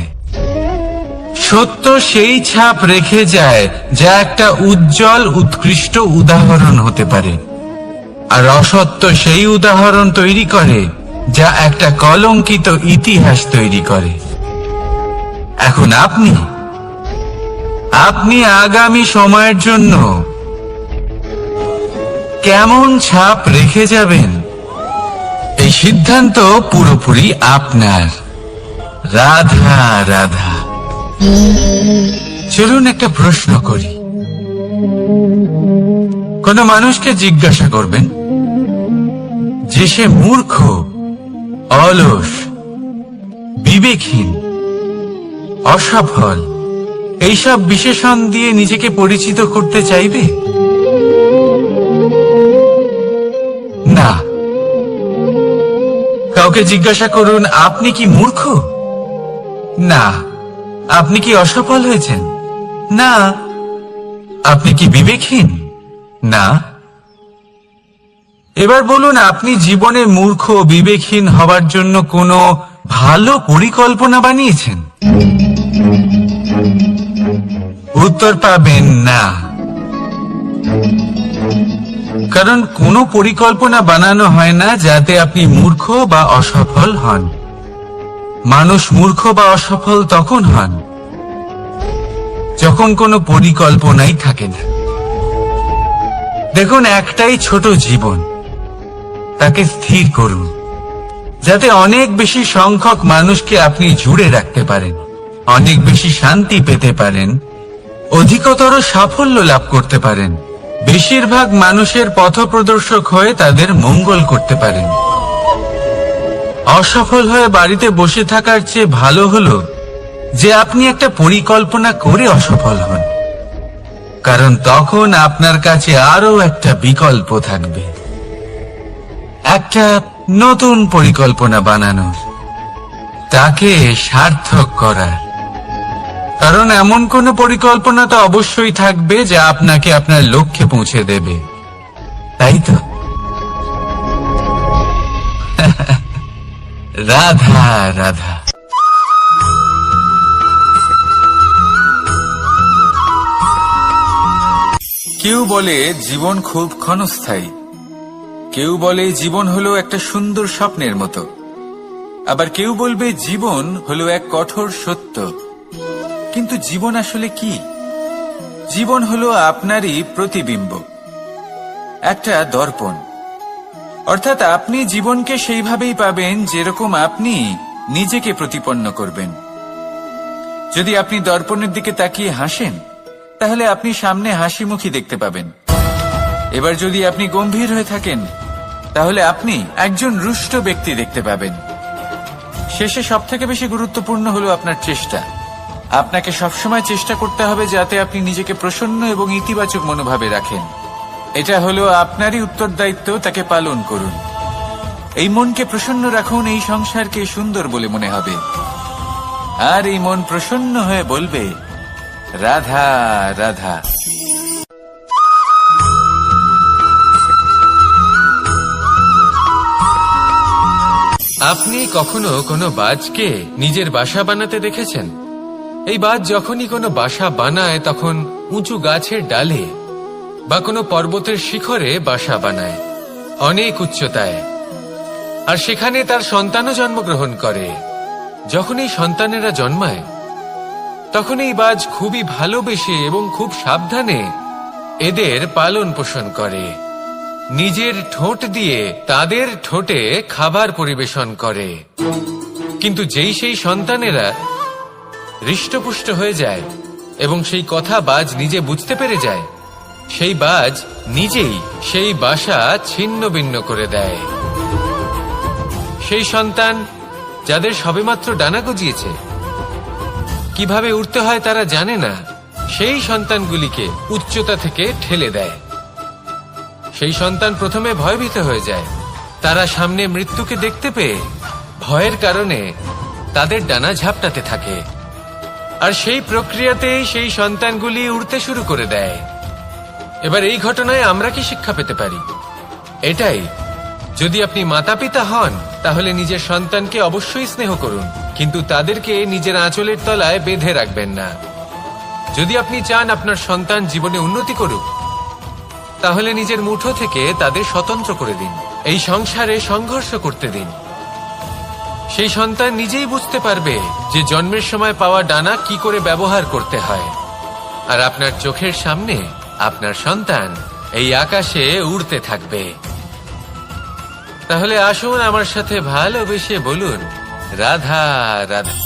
সত্য সেই ছাপ রেখে যায় যা একটা উজ্জ্বল উৎকৃষ্ট উদাহরণ হতে পারে, আর অসত্য সেই উদাহরণ তৈরি করে যা একটা কলঙ্কিত ইতিহাস তৈরি করে। এখন আপনি আগামী সময়ের জন্য কেমন ছাপ রেখে যাবেন, এই সিদ্ধান্ত পুরোপুরি আপনার। রাধা রাধা। চলুন একটা প্রশ্ন করি। কোন মানুষকে জিজ্ঞাসা করবেন যে সে মূর্খ, অলস, বিবেকহীন, অসফল, এইসব বিশেষণ দিয়ে নিজেকে পরিচিত করতে চাইবে? না। কাউকে জিজ্ঞাসা করুন, আপনি কি মূর্খ? না। আপনি কি অসফল হয়েছেন? না। আপনি কি বিবেকহীন? না। এবার বলুন, আপনি জীবনে মূর্খ ও বিবেকহীন হবার জন্য কোনো ভালো পরিকল্পনা বানিয়েছেন? উত্তর পাবেন না। কারণ কোনো পরিকল্পনা বানানো হয় না যাতে আপনি মূর্খ বা অসফল হন। মানুষ মূর্খ বা অসফল তখন হন যখন কোনো পরিকল্পনাই থাকে না। দেখুন, একটাই ছোট জীবন, তাকে স্থির করুন যাতে অনেক বেশি সংখ্যক মানুষকে আপনি জুড়ে রাখতে পারেন, অনেক বেশি শান্তি পেতে পারেন, অধিকতর সাফল্য লাভ করতে পারেন, বেশিরভাগ মানুষের পথপ্রদর্শক হয়ে তাদের মঙ্গল করতে পারেন। অসফল হয়ে বাড়িতে বসে থাকার চেয়ে ভালো হলো যে আপনি একটা পরিকল্পনা করে অসফল হন, কারণ তখন আপনার কাছে আরো একটা বিকল্প থাকবে, একটা নতুন পরিকল্পনা বানানোর, তাকে সার্থক করার। কারণ এমন কোন পরিকল্পনা তো অবশ্যই থাকবে যা আপনাকে আপনার লক্ষ্যে পৌঁছে দেবে, তাই তো? রাধা রাধা। কেউ বলে জীবন খুব ক্ষণস্থায়ী, কেউ বলে জীবন হলো একটা সুন্দর স্বপ্নের মতো, আবার কেউ বলবে জীবন হলো এক কঠোর সত্য। কিন্তু জীবন আসলে কি? জীবন হলো আপনারই প্রতিবিম্ব, একটা দর্পণ। অর্থাৎ আপনি জীবনকে সেইভাবেই পাবেন যেরকম আপনি নিজেকে প্রতিপন্ন করবেন। যদি আপনি দর্পণের দিকে তাকিয়ে হাসেন, তাহলে আপনি সামনে হাসি মুখী দেখতে পাবেন। এবার যদি আপনি গম্ভীর হয়ে থাকেন, তাহলে আপনি একজন রুষ্ট ব্যক্তি দেখতে পাবেন। শেষে সবথেকে বেশি গুরুত্বপূর্ণ হলো আপনার চেষ্টা। আপনাকে সবসময় চেষ্টা করতে হবে যাতে আপনি নিজেকে প্রসন্ন এবং ইতিবাচক মনোভাবে রাখেন। এটা হলো আপনারই উত্তরদায়িত্ব, তাকে পালন করুন। এই মনকে প্রসন্ন রাখুন, এই সংসারকে সুন্দর বলে মনে হবে। আর এই মন প্রসন্ন হয়ে বলবে, রাধা রাধা। আপনি কখনো কোনো বাজকে নিজের বাসা বানাতে দেখেছেন? এই বাজ যখনই কোনো বাসা বানায় তখন উঁচু গাছের ডালে বা কোনো পর্বতের শিখরে বাসা বানায়, অনেক উচ্চতায়। আর সেখানে তার সন্তানও জন্মগ্রহণ করে। যখন এই সন্তানেরা জন্মায় তখন এই বাজ খুবই ভালোবেসে এবং খুব সাবধানে এদের পালন পোষণ করে। নিজের ঠোঁট দিয়ে তাদের ঠোঁটে খাবার পরিবেশন করে। কিন্তু যেই সেই সন্তানেরা হৃষ্টপুষ্ট হয়ে যায় এবং সেই কথা বাজ নিজে বুঝতে পেরে যায়, সেই বাজ নিজেই সেই বাসা ছিন্ন ভিন্ন করে দেয়। সেই সন্তান যাদের সবেমাত্র ডানা গজিয়েছে, কিভাবে উড়তে হয় তারা জানে না, সেই সন্তানগুলিকে উচ্চতা থেকে ঠেলে দেয়। সেই সন্তান প্রথমে ভয়ভীত হয়ে যায়। তারা সামনে মৃত্যুকে দেখতে পেয়ে ভয়ের কারণে তাদের ডানা ঝাপটাতে থাকে। আর সেই প্রক্রিয়াতেই সেই সন্তানগুলি উড়তে শুরু করে দেয়। এবার এই ঘটনায় আমরা কি শিক্ষা পেতে পারি? এটাই, যদি আপনি মাতা পিতা হন তাহলে নিজের সন্তানকে অবশ্যই স্নেহ করুন, কিন্তু তাদেরকে নিজের আঁচলের তলায় বেঁধে রাখবেন না। যদি আপনি চান আপনার সন্তান জীবনে উন্নতি করুক, তাহলে নিজের মুঠো থেকে তাদের স্বতন্ত্র করে দিন। এই সংসারে সংঘর্ষ করতে দিন। সেই সন্তান নিজেই বুঝতে পারবে যে জন্মের সময় পাওয়া ডানা কি করে ব্যবহার করতে হয়। আর আপনার চোখের সামনে আপনার সন্তান এই আকাশে উড়তে থাকবে। তাহলে আসুন আমার সাথে ভালোবেসে বলুন, রাধা রাধা।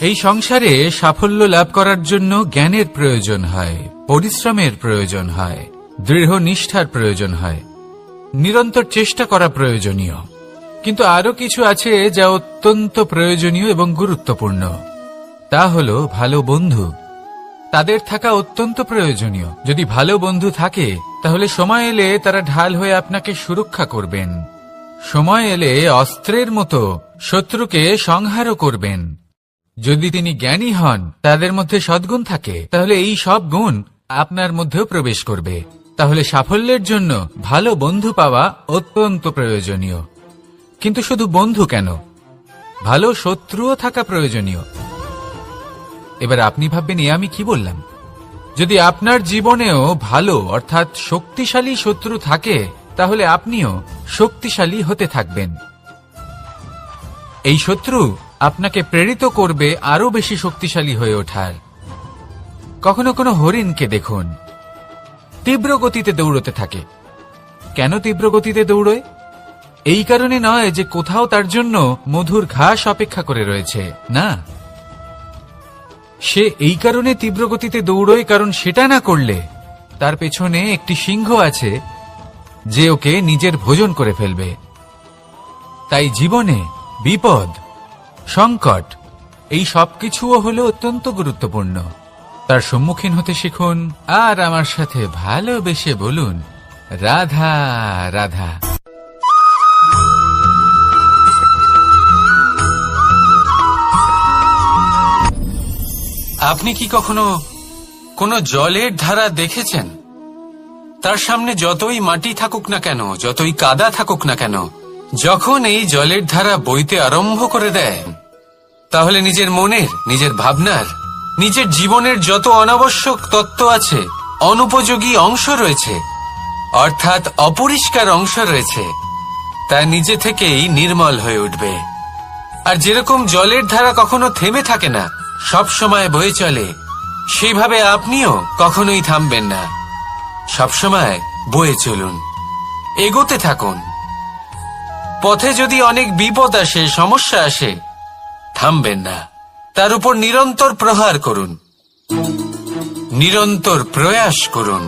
এই সংসারে সাফল্য লাভ করার জন্য জ্ঞানের প্রয়োজন হয়, পরিশ্রমের প্রয়োজন হয়, দৃঢ় নিষ্ঠার প্রয়োজন হয়, নিরন্তর চেষ্টা করা প্রয়োজনীয়। কিন্তু আরো কিছু আছে যা অত্যন্ত প্রয়োজনীয় এবং গুরুত্বপূর্ণ। তা হলো ভালো বন্ধু, তাদের থাকা অত্যন্ত প্রয়োজনীয়। যদি ভালো বন্ধু থাকে তাহলে সময় এলে তারা ঢাল হয়ে আপনাকে সুরক্ষা করবেন। সময় এলে অস্ত্রের মতো শত্রুকে সংহারও করবেন। যদি তিনি জ্ঞানী হন, তাদের মধ্যে সদ্গুণ থাকে, তাহলে এই সব গুণ আপনার মধ্যেও প্রবেশ করবে। তাহলে সাফল্যের জন্য ভালো বন্ধু পাওয়া অত্যন্ত প্রয়োজনীয়। কিন্তু শুধু বন্ধু কেন, ভালো শত্রুও থাকা প্রয়োজনীয়। এবার আপনি ভাববেন, এ আমি কি বললাম? যদি আপনার জীবনেও ভালো অর্থাৎ শক্তিশালী শত্রু থাকে, তাহলে আপনিও শক্তিশালী হতে থাকবেন। এই শত্রু আপনাকে প্রেরিত করবে আরো বেশি শক্তিশালী হয়ে ওঠার। কখনো কোনো হরিণকে দেখুন, তীব্র গতিতে দৌড়তে থাকে। কেন তীব্র গতিতে দৌড়য়? এই কারণে নয় যে কোথাও তার জন্য মধুর ঘাস অপেক্ষা করে রয়েছে, না। সে এই কারণে তীব্র গতিতে দৌড়য় কারণ সেটা না করলে তার পেছনে একটি সিংহ আছে যে ওকে নিজের ভোজন করে ফেলবে। তাই জীবনে বিপদ, সংকট, এই সবকিছুও হলো অত্যন্ত গুরুত্বপূর্ণ। তার সম্মুখীন হতে শিখুন আর আমার সাথে ভালোবেসে বলুন, রাধা রাধা। আপনি কি কখনো কোনো জলের ধারা দেখেছেন? তার সামনে যতই মাটি থাকুক না কেন, যতই কাদা থাকুক না কেন, যখন এই জলের ধারা বইতে আরম্ভ করে দেয়, তাহলে নিজের মনের, নিজের ভাবনার, নিজের জীবনের যত অনাবশ্যক তত্ত্ব আছে, অনুপযোগী অংশ রয়েছে, অর্থাৎ অপরিষ্কার অংশ রয়েছে, তা নিজে থেকেই নির্মল হয়ে উঠবে। আর যেরকম জলের ধারা কখনো থেমে থাকে না, সব সময় বয়ে চলে, সেইভাবে আপনিও কখনোই থামবেন না। সবসময় বয়ে চলুন, এগোতে থাকুন। পথে যদি অনেক বিপদ আসে, সমস্যা আসে, থামবেন না, তার উপর নিরন্তর প্রহার করুন, নিরন্তর প্রয়াস করুন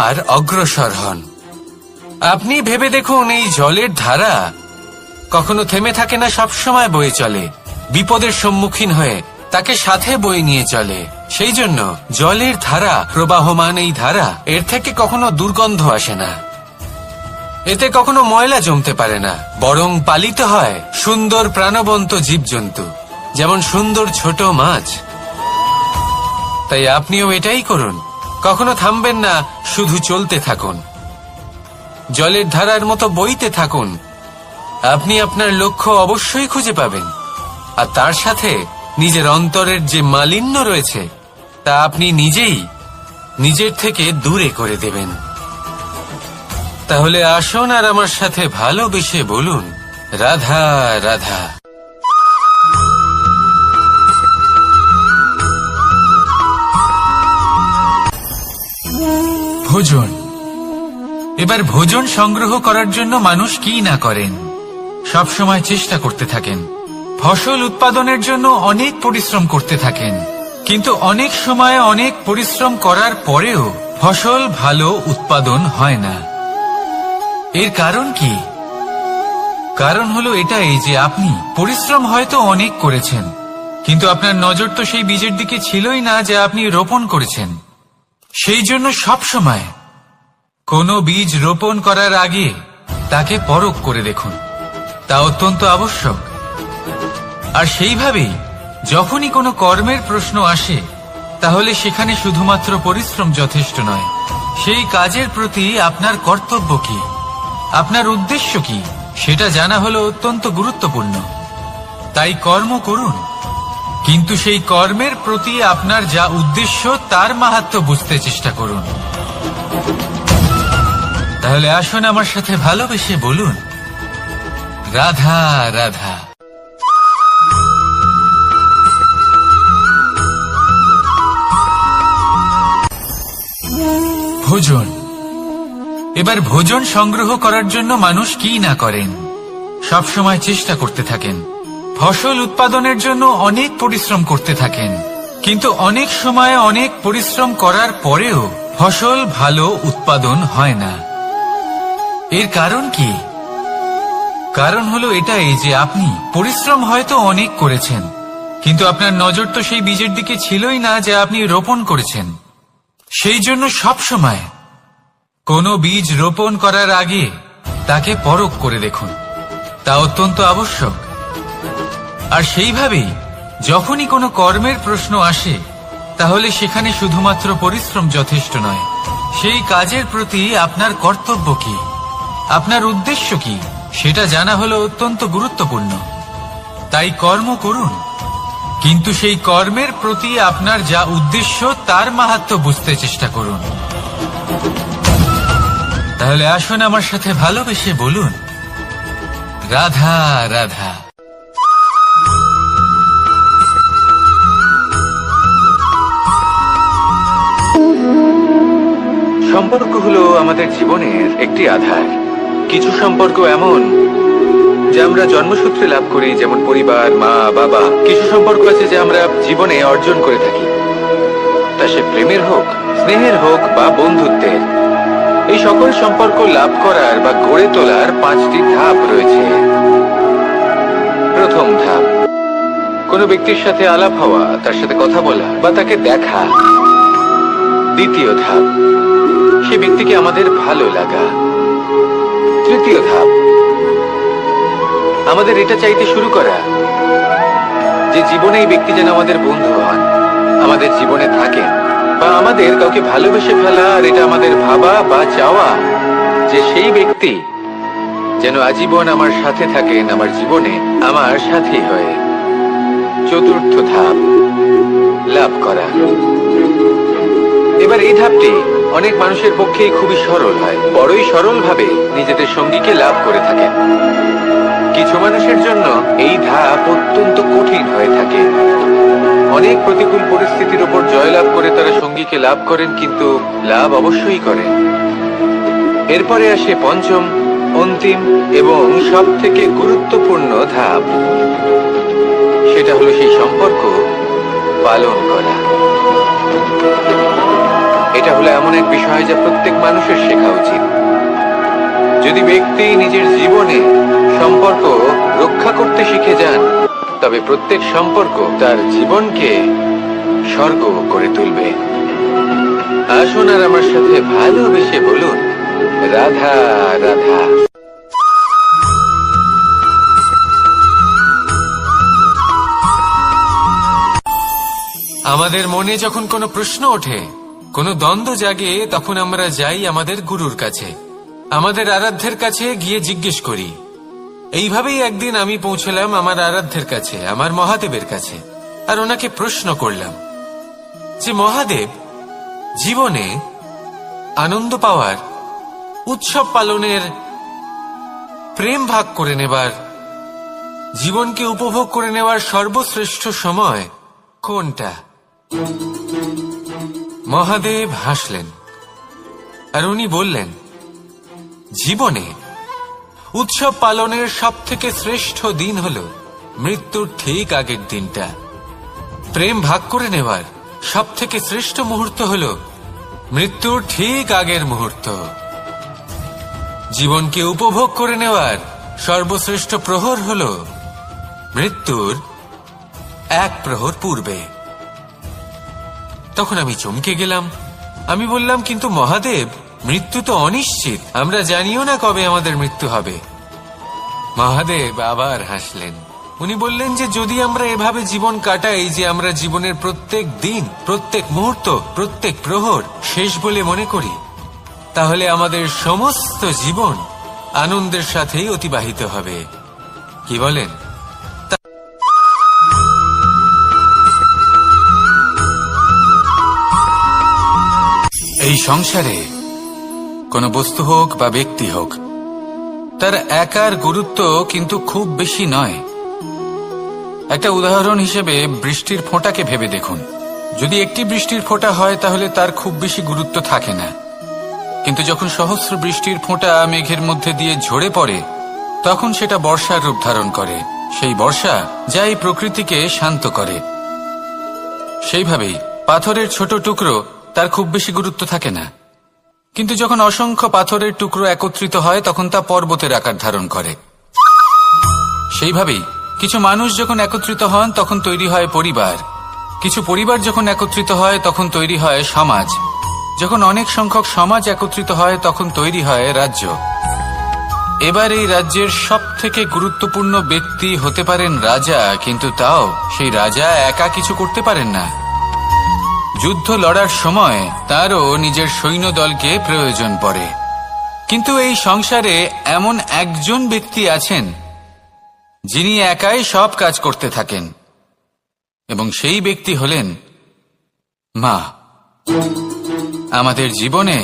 আর অগ্রসর হন। আপনি ভেবে দেখুন, এই জলের ধারা কখনো থেমে থাকে না, সবসময় বয়ে চলে, বিপদের সম্মুখীন হয়ে তাকে সাথে বয়ে নিয়ে চলে। সেই জন্য জলের ধারা, প্রবাহমান এই ধারা, এর থেকে কখনো দুর্গন্ধ আসে না, এতে কখনো ময়লা জমতে পারে না, বরং পালিত হয় সুন্দর প্রাণবন্ত জীবজন্তু, যেমন সুন্দর ছোট মাছ। তাই আপনিও এটাই করুন, কখনো থামবেন না, শুধু চলতে থাকুন, জলের ধারার মতো বইতে থাকুন। আপনি আপনার লক্ষ্য অবশ্যই খুঁজে পাবেন, আর তার সাথে নিজের অন্তরের যে মালিন্য রয়েছে তা আপনি নিজেই নিজের থেকে দূরে করে দেবেন। তাহলে আসুন আর আমার সাথে ভালোবেসে বলুন, রাধা রাধা। ভোজন। এবার ভোজন সংগ্রহ করার জন্য মানুষ কি না করেন, সবসময় চেষ্টা করতে থাকেন। ফসল উৎপাদনের জন্য অনেক পরিশ্রম করতে থাকেন, কিন্তু অনেক সময় অনেক পরিশ্রম করার পরেও ফসল ভালো উৎপাদন হয় না। এর কারণ কি? কারণ হলো এটাই যে আপনি পরিশ্রম হয়তো অনেক করেছেন, কিন্তু আপনার নজর তো সেই বীজের দিকে ছিলই না যা আপনি রোপণ করেছেন। সেই জন্য সব সময় কোনো বীজ রোপণ করার আগে তাকে পরখ করে দেখুন, তা অত্যন্ত আবশ্যক। আর সেইভাবেই যখনই কোনো কর্মের প্রশ্ন আসে, তাহলে সেখানে শুধুমাত্র পরিশ্রম যথেষ্ট নয়, সেই কাজের প্রতি আপনার কর্তব্য কি, আপনার উদ্দেশ্য কি, সেটা জানা হলো অত্যন্ত গুরুত্বপূর্ণ। তাই কর্ম করুন, কিন্তু সেই কর্মের প্রতি আপনার যা উদ্দেশ্য তার মাহাত্ম্য বুঝতে চেষ্টা করুন। তাহলে আসুন আমার সাথে ভালোবেসে বলুন, রাধা রাধা। ভোজন। এবার ভোজন সংগ্রহ করার জন্য মানুষ কি না করেন, সবসময় চেষ্টা করতে থাকেন। ফসল উৎপাদনের জন্য অনেক পরিশ্রম করতে থাকেন, কিন্তু অনেক সময় অনেক পরিশ্রম করার পরেও ফসল ভালো উৎপাদন হয় না। এর কারণ কি? কারণ হলো এটাই যে আপনি পরিশ্রম হয়তো অনেক করেছেন, কিন্তু আপনার নজর তো সেই বীজের দিকে ছিলই না যা আপনি রোপণ করেছেন। সেই জন্য সবসময় কোনো বীজ রোপণ করার আগে তাকে পরখ করে দেখুন, তা অত্যন্ত আবশ্যক। আর সেইভাবেই যখনই কোনো কর্মের প্রশ্ন আসে, তাহলে সেখানে শুধুমাত্র পরিশ্রম যথেষ্ট নয়, সেই কাজের প্রতি আপনার কর্তব্য কি, আপনার উদ্দেশ্য কি, সেটা জানা হলো অত্যন্ত গুরুত্বপূর্ণ। তাই কর্ম করুন, কিন্তু সেই কর্মের প্রতি আপনার যা উদ্দেশ্য তার মাহাত্ম্য বুঝতে চেষ্টা করুন। তাহলে আসুন আমার সাথে ভালোবেসে বলুন, রাধা রাধা। সম্পর্ক হলো আমাদের জীবনের একটি আধার। কিছু সম্পর্ক এমন যা আমরা জন্মসূত্রে লাভ করি, যেমন পরিবার, মা, বাবা। কিছু সম্পর্ক আছে যা আমরা জীবনে অর্জন করে থাকি, তা সে প্রেমের হোক, স্নেহের হোক বা বন্ধুত্বের। এই সকল সম্পর্ক লাভ করার বা গড়ে তোলার 5টি ধাপ রয়েছে। প্রথম ধাপ, কোনো ব্যক্তির সাথে আলাপ হওয়া, তার সাথে কথা বলা বা তাকে দেখা। দ্বিতীয় ধাপ, সে ব্যক্তিকে আমাদের ভালো লাগা। তৃতীয় ধাপ, আমাদের এটা চাইতে শুরু করা যে জীবনে এই ব্যক্তি যেন আমাদের বন্ধু হন, আমাদের জীবনে থাকেন, বা আমাদের কাউকে ভালোবেসে ফেলা। আর এটা আমাদের ভাবা বা চাওয়া যে সেই ব্যক্তি যেন আজীবন আমার সাথে থাকেন, আমার জীবনে আমার সাথী হয়ে। চতুর্থ ধাপ, লাভ করা। এবার এই ধাপটি অনেক মানুষের পক্ষেই খুবই সরল হয়, বড়ই সরলভাবে নিজেদের সঙ্গীকে লাভ করে থাকেন। কিছু মানুষের জন্য এই ধাপ অত্যন্ত কঠিন হয়ে থাকে। অনেক প্রতিকূল পরিস্থিতির উপর জয়লাভ করে তারা সঙ্গীকে লাভ করেন, কিন্তু লাভ অবশ্যই করেন। এরপরে আসে পঞ্চম, অন্তিম এবং সব থেকে গুরুত্বপূর্ণ ধাপ। সেটা হলো সেই সম্পর্ক পালন করা। এটা হলো এমন এক বিষয় যা প্রত্যেক মানুষের শেখা উচিত। যদি ব্যক্তি নিজের জীবনে সম্পর্ক রক্ষা করতে শিখে যান, তবে প্রত্যেক সম্পর্ক তার জীবনকে স্বর্গ করে তুলবে। আসুন আর আমার সাথে ভালোবেসে বলুন, রাধা রাধা। আমাদের মনে যখন কোনো প্রশ্ন ওঠে, কোনো দ্বন্দ্ব জাগে, তখন আমরা যাই আমাদের গুরুর কাছে, আমাদের আরাধ্যের কাছে গিয়ে জিজ্ঞেস করি। এইভাবেই একদিন আমি পৌঁছলাম আমার আরাধ্যের কাছে, আমার মহাদেবের কাছে, আর ওনাকে প্রশ্ন করলাম যে মহাদেব, জীবনে আনন্দ পাওয়ার, উৎসব পালনের, প্রেম ভাগ করে নেবার, জীবনকে উপভোগ করে নেওয়ার সর্বশ্রেষ্ঠ সময় কোনটা? মহাদেব হাসলেন আর উনি বললেন, জীবনে উৎসব পালনের সব থেকে শ্রেষ্ঠ দিন হল মৃত্যুর ঠিক আগের দিনটা। প্রেম ভাগ করে নেওয়ার সব থেকে শ্রেষ্ঠ মুহূর্ত হল মৃত্যুর ঠিক আগের মুহূর্ত। জীবনকে উপভোগ করে নেওয়ার সর্বশ্রেষ্ঠ প্রহর হল মৃত্যুর 1 প্রহর পূর্বে। তখন আমি চমকে গেলাম। আমি বললাম, কিন্তু মহাদেব, মৃত্যু তো অনিশ্চিত, আমরা জানিও না কবে আমাদের মৃত্যু হবে। মহাদেব আবার হাসলেন। উনি বললেন যে যদি আমরা এভাবে জীবন কাটাই যে আমরা জীবনের প্রত্যেক দিন, প্রত্যেক মুহূর্ত, প্রত্যেক প্রহর শেষ বলে মনে করি, তাহলে আমাদের সমস্ত জীবন আনন্দের সাথেই অতিবাহিত হবে। কি বলেন? এই সংসারে কোনো বস্তু হোক বা ব্যক্তি হোক, তার একার গুরুত্ব কিন্তু খুব বেশি নয়। একটা উদাহরণ হিসেবে বৃষ্টির ফোঁটাকে ভেবে দেখুন। যদি একটি বৃষ্টির ফোঁটা হয় তাহলে তার খুব বেশি গুরুত্ব থাকে না, কিন্তু যখন সহস্র বৃষ্টির ফোঁটা মেঘের মধ্যে দিয়ে ঝরে পড়ে, তখন সেটা বর্ষার রূপ ধারণ করে। সেই বর্ষা যা এই প্রকৃতিকে শান্ত করে। সেইভাবেই পাথরের ছোট টুকরো, তার খুব বেশি গুরুত্ব থাকে না, কিন্তু যখন অসংখ্য পাথরের টুকরো একত্রিত হয় তখন তা পর্বতের আকার ধারণ করে। সেইভাবেই কিছু মানুষ যখন একত্রিত হন তখন তৈরি হয় পরিবার, কিছু পরিবার যখন একত্রিত হয় তখন তৈরি হয় সমাজ, যখন অনেক সংখ্যক সমাজ একত্রিত হয় তখন তৈরি হয় রাজ্য। এবার এই রাজ্যের সবথেকে গুরুত্বপূর্ণ ব্যক্তি হতে পারেন রাজা, কিন্তু তাও সেই রাজা একা কিছু করতে পারেন না। যুদ্ধ লড়ার সময় তারও নিজের সৈন্যদলকে প্রয়োজন পড়ে। কিন্তু এই সংসারে এমন একজন ব্যক্তি আছেন যিনি একাই সব কাজ করতে থাকেন, এবং সেই ব্যক্তি হলেন মা। আমাদের জীবনে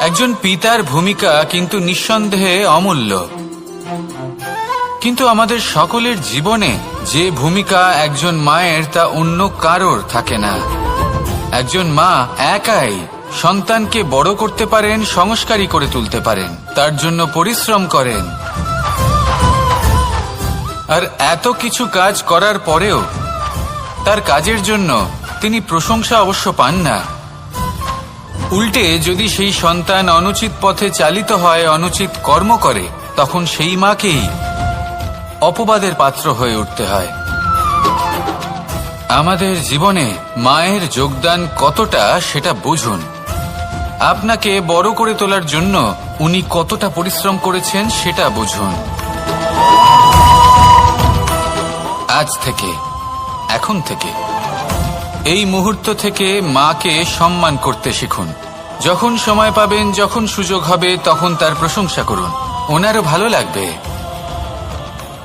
একজন পিতার ভূমিকা কিন্তু নিঃসন্দেহে অমূল্য, কিন্তু আমাদের সকলের জীবনে যে ভূমিকা একজন মায়ের তা অন্য কারোর থাকে না। একজন মা একাই সন্তানকে বড় করতে পারেন, সংস্কারী করে তুলতে পারেন, তার জন্য পরিশ্রম করেন। আর এত কিছু কাজ করার পরেও তার কাজের জন্য তিনি প্রশংসা অবশ্য পান না। উল্টে যদি সেই সন্তান অনুচিত পথে চালিত হয়, অনুচিত কর্ম করে, তখন সেই মাকেই অপবাদের পাত্র হয়ে উঠতে হয়। আমাদের জীবনে মায়ের যোগদান কতটা সেটা বুঝুন। আপনাকে বড় করে তোলার জন্য উনি কতটা পরিশ্রম করেছেন সেটা বুঝুন। আজ থেকে, এখন থেকে, এই মুহূর্ত থেকে মাকে সম্মান করতে শিখুন। যখন সময় পাবেন, যখন সুযোগ হবে, তখন তার প্রশংসা করুন, ওনারও ভালো লাগবে।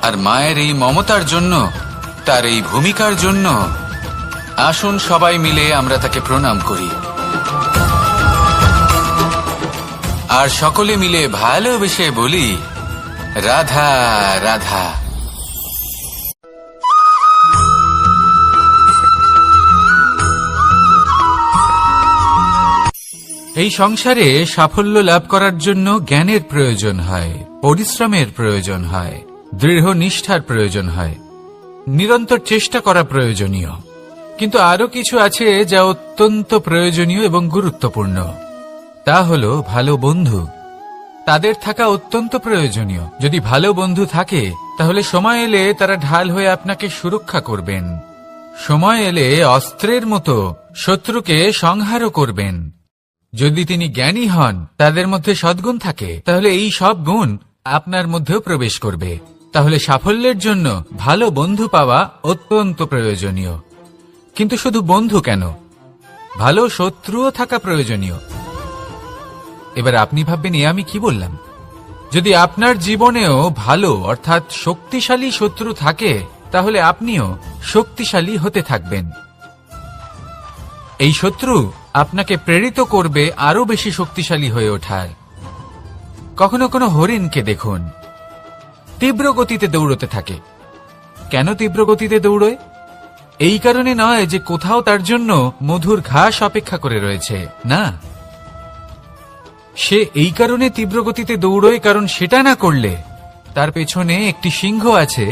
আর মায়ের এই মমতার জন্য, তার এই ভূমিকার জন্য আসুন সবাই মিলে আমরা তাকে প্রণাম করি, আর সকলে মিলে ভালোবেসে বলি, রাধা রাধা। এই সংসারে সাফল্য লাভ করার জন্য জ্ঞানের প্রয়োজন হয়, পরিশ্রমের প্রয়োজন হয়, দৃঢ় নিষ্ঠার প্রয়োজন হয়, নিরন্তর চেষ্টা করা প্রয়োজনীয়। কিন্তু আরো কিছু আছে যা অত্যন্ত প্রয়োজনীয় এবং গুরুত্বপূর্ণ। তা হলো ভালো বন্ধু। তাদের থাকা অত্যন্ত প্রয়োজনীয়। যদি ভালো বন্ধু থাকে তাহলে সময় এলে তারা ঢাল হয়ে আপনাকে সুরক্ষা করবেন। সময় এলে অস্ত্রের মতো শত্রুকে সংহারও করবেন। যদি তিনি জ্ঞানী হন, তাদের মধ্যে সদ্গুণ থাকে, তাহলে এই সব গুণ আপনার মধ্যেও প্রবেশ করবে। তাহলে সাফল্যের জন্য ভালো বন্ধু পাওয়া অত্যন্ত প্রয়োজনীয়। কিন্তু শুধু বন্ধু কেন, ভালো শত্রুও থাকা প্রয়োজনীয়। এবার আপনি ভাববেন, এ আমি কি বললাম? যদি আপনার জীবনেও ভালো অর্থাৎ শক্তিশালী শত্রু থাকে, তাহলে আপনিও শক্তিশালী হতে থাকবেন। এই শত্রু আপনাকে প্রেরিত করবে আরো বেশি শক্তিশালী হয়ে ওঠার। কখনো কোনো হরিণকে দেখুন, তীব্র গতিতে দৌড়তে থাকে। কেন তীব্র গতিতে দৌড়য়? এই কারণে নয় যে কোথাও তার জন্য মধুর ঘাস অপেক্ষা করে রয়েছে, না। সে এই কারণে তীব্র গতিতে দৌড়য় কারণ সেটা না করলে তার পেছনে একটি সিংহ আছে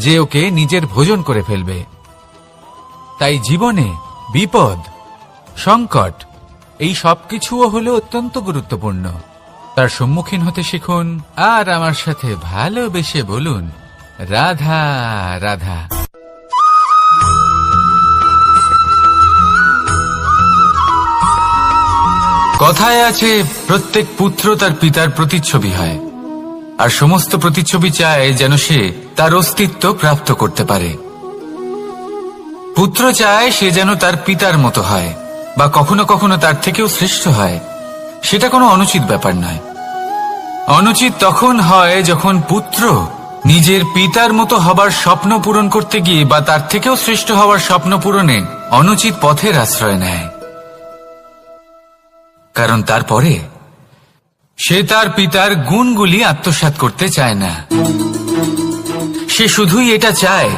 যে ওকে নিজের ভোজন করে ফেলবে। তাই জীবনে বিপদ, সংকট, এই সবকিছুও হলো অত্যন্ত গুরুত্বপূর্ণ। তার সম্মুখীন হতে শিখুন, আর আমার সাথে ভালোবেসে বলুন, রাধা রাধা। কথায় আছে, প্রত্যেক পুত্র তার পিতার প্রতিচ্ছবি হয়, আর সমস্ত প্রতিচ্ছবি চায় যেন সে তার অস্তিত্ব প্রাপ্ত করতে পারে। পুত্র চায় সে যেন তার পিতার মতো হয়, বা কখনো কখনো তার থেকেও শ্রেষ্ঠ হয়। সেটা কোনো অনুচিত ব্যাপার নয়। অনুচিত তখন হয় যখন পুত্র নিজের পিতার মতো হবার স্বপ্ন পূরণ করতে গিয়ে বা তার থেকেও শ্রেষ্ঠ হওয়ার স্বপ্ন পূরণে অনুচিত পথের আশ্রয় নেয়। কারণ তারপরে সে তার পিতার গুণগুলি আত্মসাৎ করতে চায় না। সে শুধুই এটা চায়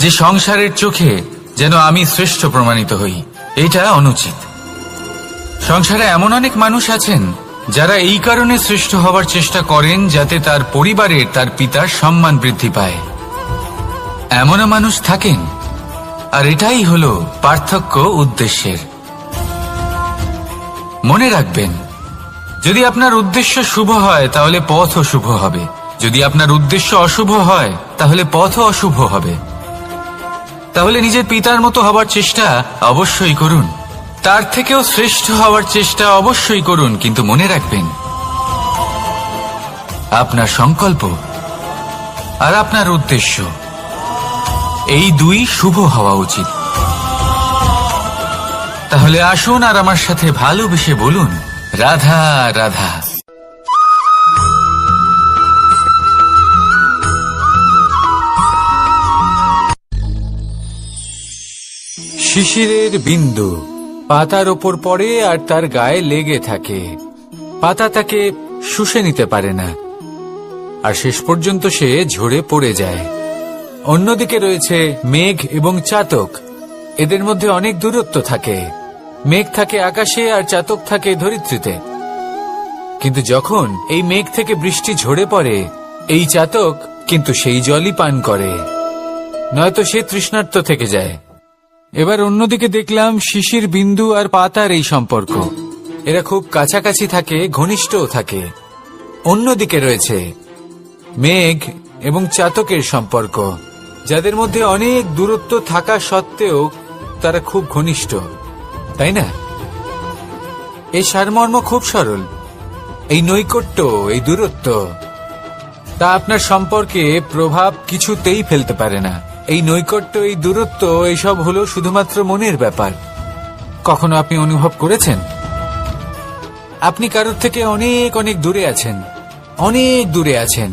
যে সংসারের চোখে যেন আমি শ্রেষ্ঠ প্রমাণিত হই। এটা অনুচিত। সংসারে এমন অনেক মানুষ আছেন যারা এই কারণে শ্রেষ্ঠ হওয়ার চেষ্টা করেন যাতে তার পরিবারের তার পিতার সম্মান বৃদ্ধি পায়। এমনও মানুষ থাকেন, আর এটাই হলো পার্থক্য উদ্দেশ্যের। মনে রাখবেন, যদি আপনার উদ্দেশ্য শুভ হয় তাহলে পথও শুভ হবে। যদি আপনার উদ্দেশ্য অশুভ হয় তাহলে পথও অশুভ হবে। তাহলে নিজের পিতার মতো হবার চেষ্টা অবশ্যই করুন, তার থেকেও শ্রেষ্ঠ হওয়ার চেষ্টা অবশ্যই করুন, কিন্তু মনে রাখবেন আপনার সংকল্প আর আপনার উদ্দেশ্য এই দুই শুভ হওয়া উচিত। তাহলে আসুন আর আমার সাথে ভালোবেসে বলুন, রাধা রাধা। শিশিরের বিন্দু পাতার ওপর পড়ে আর তার গায়ে লেগে থাকে। পাতা তাকে শুষে নিতে পারে না আর শেষ পর্যন্ত সে ঝরে পড়ে যায়। অন্যদিকে রয়েছে মেঘ এবং চাতক। এদের মধ্যে অনেক দূরত্ব থাকে। মেঘ থাকে আকাশে আর চাতক থাকে ধরিত্রীতে। কিন্তু যখন এই মেঘ থেকে বৃষ্টি ঝরে পড়ে, এই চাতক কিন্তু সেই জলই পান করে, নয়তো সে তৃষ্ণার্ত থেকে যায়। এবার অন্যদিকে দেখলাম শিশির বিন্দু আর পাতার এই সম্পর্ক। এরা খুব কাছাকাছি থাকে, ঘনিষ্ঠও থাকে। অন্যদিকে রয়েছে মেঘ এবং চাতকের সম্পর্ক, যাদের মধ্যে অনেক দূরত্ব থাকা সত্ত্বেও তারা খুব ঘনিষ্ঠ, তাই না? এই সারমর্ম খুব সরল। এই নৈকট্য, এই দূরত্ব, তা আপনার সম্পর্কে প্রভাব কিছুতেই ফেলতে পারে না। এই নৈকট্য, এই দূরত্ব, এইসব হলো শুধুমাত্র মনের ব্যাপার। কখনো আপনি অনুভব করেছেন আপনি কারোর থেকে অনেক অনেক দূরে আছেন, অনেক দূরে আছেন,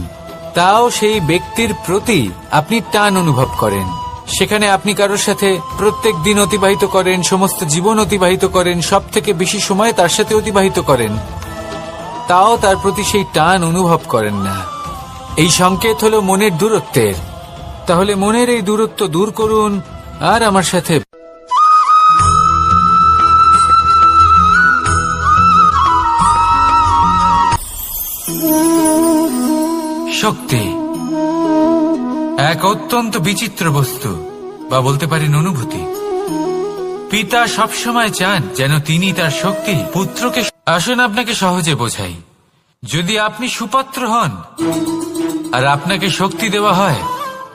তাও সেই ব্যক্তির প্রতি আপনি টান অনুভব করেন। সেখানে আপনি কারোর সাথে প্রত্যেক দিন অতিবাহিত করেন, সমস্ত জীবন অতিবাহিত করেন, সব থেকে বেশি সময় তার সাথে অতিবাহিত করেন, তাও তার প্রতি সেই টান অনুভব করেন না। এই সংকেত হলো মনের দূরত্বের। তাহলে মনের এই দূরত্ব দূর করুন আর আমার সাথে শক্তি এক অত্যন্ত বিচিত্র বস্তু, বা বলতে পারেন অনুভূতি। পিতা সবসময় চান যেন তিনি তার শক্তি পুত্রকে। আসুন আপনাকে সহজে বোঝাই। যদি আপনি সুপাত্র হন আর আপনাকে শক্তি দেওয়া হয়,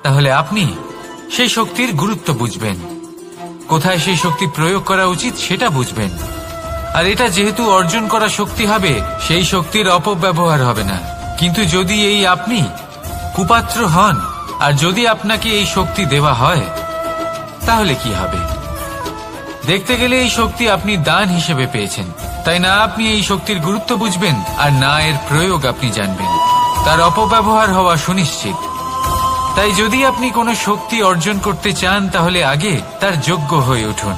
তাহলে আপনি সেই শক্তির গুরুত্ব বুঝবেন, কোথায় সেই শক্তি প্রয়োগ করা উচিত সেটা বুঝবেন। আর এটা যেহেতু অর্জন করা শক্তি হবে, সেই শক্তির অপব্যবহার হবে না। কিন্তু যদি এই আপনি কুপাত্র হন আর যদি আপনাকে এই শক্তি দেওয়া হয়, তাহলে কি হবে? দেখতে গেলে এই শক্তি আপনি দান হিসেবে পেয়েছেন, তাই না আপনি এই শক্তির গুরুত্ব বুঝবেন আর না এর প্রয়োগ আপনি জানবেন। তার অপব্যবহার হওয়া সুনিশ্চিত। তাই যদি আপনি কোনো শক্তি অর্জন করতে চান, তাহলে আগে তার যোগ্য হয়ে উঠুন।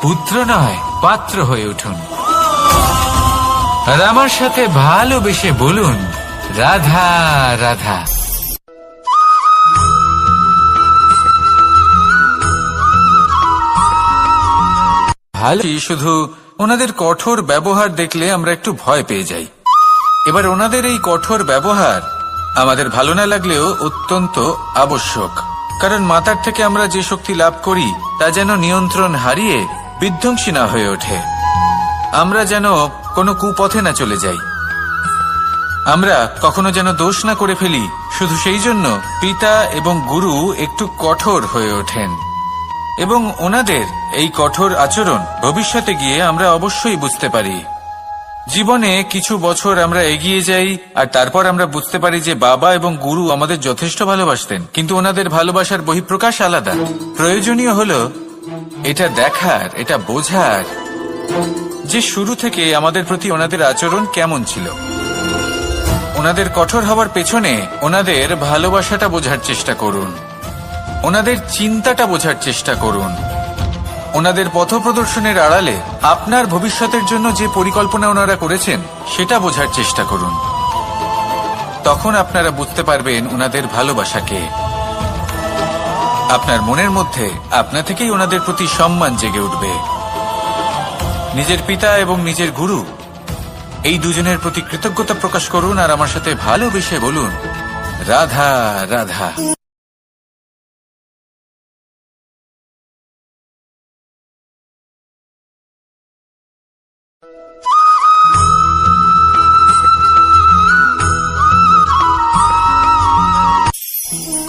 পুত্র নয়, পাত্র হয়ে উঠুন। আর আমার সাথে ভালোবেসে বলুন, রাধা রাধা। ভালো, শুধু ওনাদের কঠোর ব্যবহার দেখলে আমরা একটু ভয় পেয়ে যাই। এবার ওনাদের এই কঠোর ব্যবহার আমাদের ভালো না লাগলেও অত্যন্ত আবশ্যক, কারণ মাতার থেকে আমরা যে শক্তি লাভ করি তা যেন নিয়ন্ত্রণ হারিয়ে বিধ্বংসী না হয়ে ওঠে। আমরা যেন কোনো কুপথে না চলে যাই, আমরা কখনো যেন দোষ না করে ফেলি। শুধু সেই জন্য পিতা এবং গুরু একটু কঠোর হয়ে ওঠেন, এবং ওনাদের এই কঠোর আচরণ ভবিষ্যতে গিয়ে আমরা অবশ্যই বুঝতে পারি। জীবনে কিছু বছর আমরা এগিয়ে যাই আর তারপর আমরা বুঝতে পারি যে বাবা এবং গুরু আমাদের যথেষ্ট ভালোবাসতেন, কিন্তু ওনাদের ভালোবাসার বহিঃপ্রকাশ আলাদা। প্রয়োজনীয় হলো এটা দেখার, এটা বোঝার যে শুরু থেকে আমাদের প্রতি ওনাদের আচরণ কেমন ছিল। ওনাদের কঠোর হওয়ার পেছনে ওনাদের ভালোবাসাটা বোঝার চেষ্টা করুন, ওনাদের চিন্তাটা বোঝার চেষ্টা করুন, ওনাদের পথপ্রদর্শনের আড়ালে আপনার ভবিষ্যতের জন্য যে পরিকল্পনা ওনারা করেছেন সেটা বোঝার চেষ্টা করুন। তখন আপনারা বুঝতে পারবেন ওনাদের ভালোবাসাকে। আপনার মনের মধ্যে আপনা থেকেই ওনাদের প্রতি সম্মান জেগে উঠবে। নিজের পিতা এবং নিজের গুরু এই দুজনের প্রতি কৃতজ্ঞতা প্রকাশ করুন আর আমার সাথে ভালোবেসে বলুন, রাধা রাধা।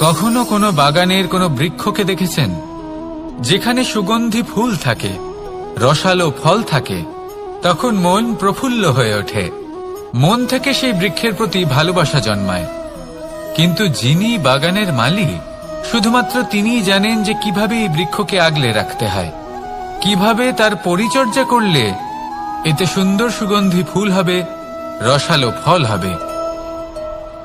কখনো কোনো বাগানের কোনো বৃক্ষকে দেখেছেন যেখানে সুগন্ধি ফুল থাকে, রসালো ফল থাকে? তখন মন প্রফুল্ল হয়ে ওঠে, মন থেকে সেই বৃক্ষের প্রতি ভালোবাসা জন্মায়। কিন্তু যিনি বাগানের মালিক, শুধুমাত্র তিনিই জানেন যে কিভাবে এই বৃক্ষকে আগলে রাখতে হয়, কিভাবে তার পরিচর্যা করলে এতে সুন্দর সুগন্ধি ফুল হবে, রসালো ফল হবে।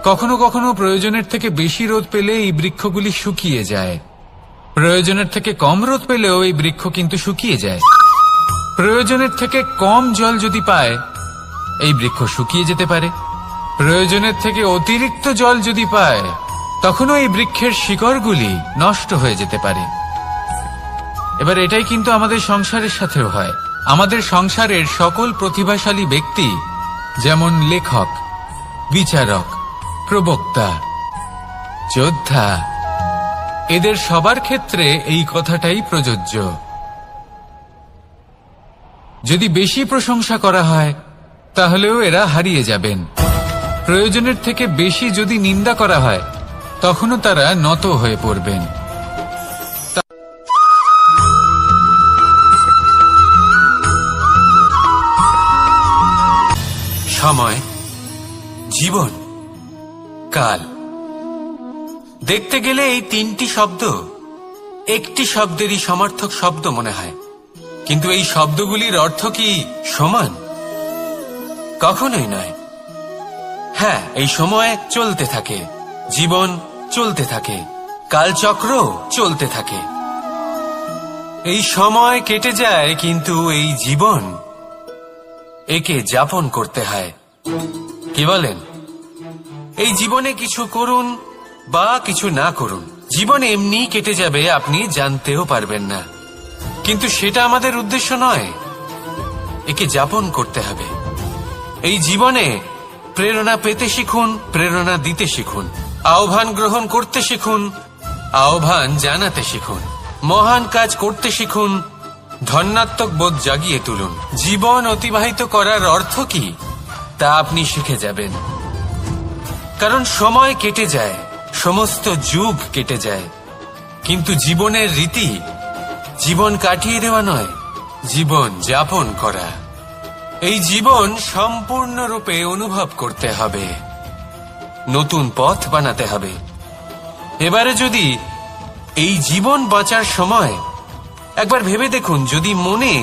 কখনো কখনো প্রয়োজনের থেকে বেশি রোদ পেলে এই বৃক্ষগুলি শুকিয়ে যায়, প্রয়োজনের থেকে কম রোদ পেলেও এই বৃক্ষ কিন্তু শুকিয়ে যায়। প্রয়োজনের থেকে কম জল যদি পায়, এই বৃক্ষ শুকিয়ে যেতে পারে। প্রয়োজনের থেকে অতিরিক্ত জল যদি পায়, তখনও এই বৃক্ষের শিকড়গুলি নষ্ট হয়ে যেতে পারে। এবার এটাই কিন্তু আমাদের সংসারের সাথেও হয়। আমাদের সংসারের সকল প্রতিভাশালী ব্যক্তি, যেমন লেখক, বিচারক, প্রবক্তা, যোদ্ধা, এদের সবার ক্ষেত্রে এই কথাটাই প্রযোজ্য। যদি বেশি প্রশংসা করা হয়, তাহলেও এরা হারিয়ে যাবেন। প্রয়োজনের থেকে বেশি যদি নিন্দা করা হয়, তখনও তারা নত হয়ে পড়বেন। সময়, জীবন, কাল, দেখতে গেলে এই তিনটি শব্দ একটি শব্দেরই সমার্থক শব্দ মনে হয়, কিন্তু এই শব্দগুলির অর্থ কি সমান? কখনোই নয়। হ্যাঁ, এই সময় চলতে থাকে, জীবন চলতে থাকে, কালচক্র চলতে থাকে। এই সময় কেটে যায়, কিন্তু এই জীবন, একে যাপন করতে হয়। কি বলেন? এই জীবনে কিছু করুন বা কিছু না করুন, জীবন এমনি কেটে যাবে, আপনি জানতেও পারবেন না। কিন্তু সেটা আমাদের উদ্দেশ্য নয়, একে যাপন করতে হবে। এই জীবনে প্রেরণা পেতে শিখুন, প্রেরণা দিতে শিখুন, আহ্বান গ্রহণ করতে শিখুন, আহ্বান জানাতে শিখুন, মহান কাজ করতে শিখুন, ধন্যাত্মক বোধ জাগিয়ে তুলুন। জীবন অতিবাহিত করার অর্থ কি তা আপনি শিখে যাবেন। কারণ সময় কেটে যায়, সমস্ত যুগ কেটে যায়, কিন্তু জীবনের রীতি জীবন কাটিয়ে দেওয়া নয়, জীবন যাপন করা। এই জীবন সম্পূর্ণরূপে অনুভব করতে হবে, নতুন পথ বানাতে হবে। এবারে যদি এই জীবন বাঁচার সময় একবার ভেবে দেখুন, যদি মনে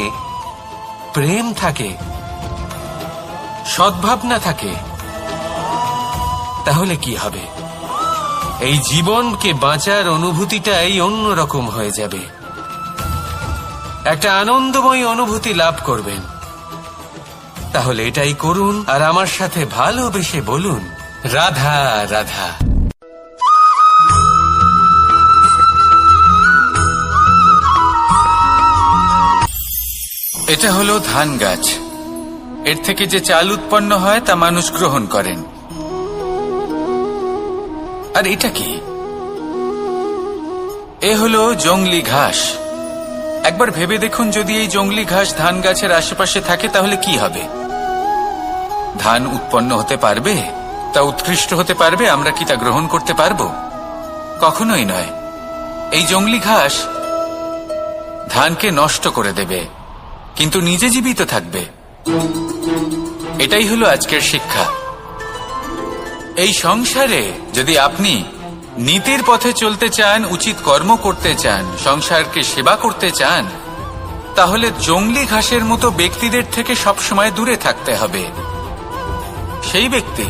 প্রেম থাকে, সদ্ভাবনা থাকে, তাহলে কি হবে? এই জীবনকে বাঁচার অনুভূতিটাই অন্যরকম হয়ে যাবে, একটা আনন্দময় অনুভূতি লাভ করবেন। তাহলে এটাই করুন, আর আমার সাথে ভালোবেসে বলুন, রাধা রাধা। এটা হলো ধান গাছ। এর থেকে যে চাল উৎপন্ন হয় তা মানুষ গ্রহণ করেন। আর এটা কি? এ হলো জংলি ঘাস। একবার ভেবে দেখুন, যদি এই জংলি ঘাস ধান গাছের আশেপাশে থাকে, তাহলে কি হবে? ধান উৎপন্ন হতে পারবে? তা উৎকৃষ্ট হতে পারবে? আমরা কি তা গ্রহণ করতে পারবো? কখনোই নয়। এই জংলি ঘাস ধানকে নষ্ট করে দেবে, কিন্তু নিজে জীবিত থাকবে। এটাই হলো আজকের শিক্ষা। এই সংসারে যদি আপনি নীতির পথে চলতে চান, উচিত কর্ম করতে চান, সংসারকে সেবা করতে চান, তাহলে জংলি ঘাসের মতো ব্যক্তিদের থেকে সবসময় দূরে থাকতে হবে। সেই ব্যক্তি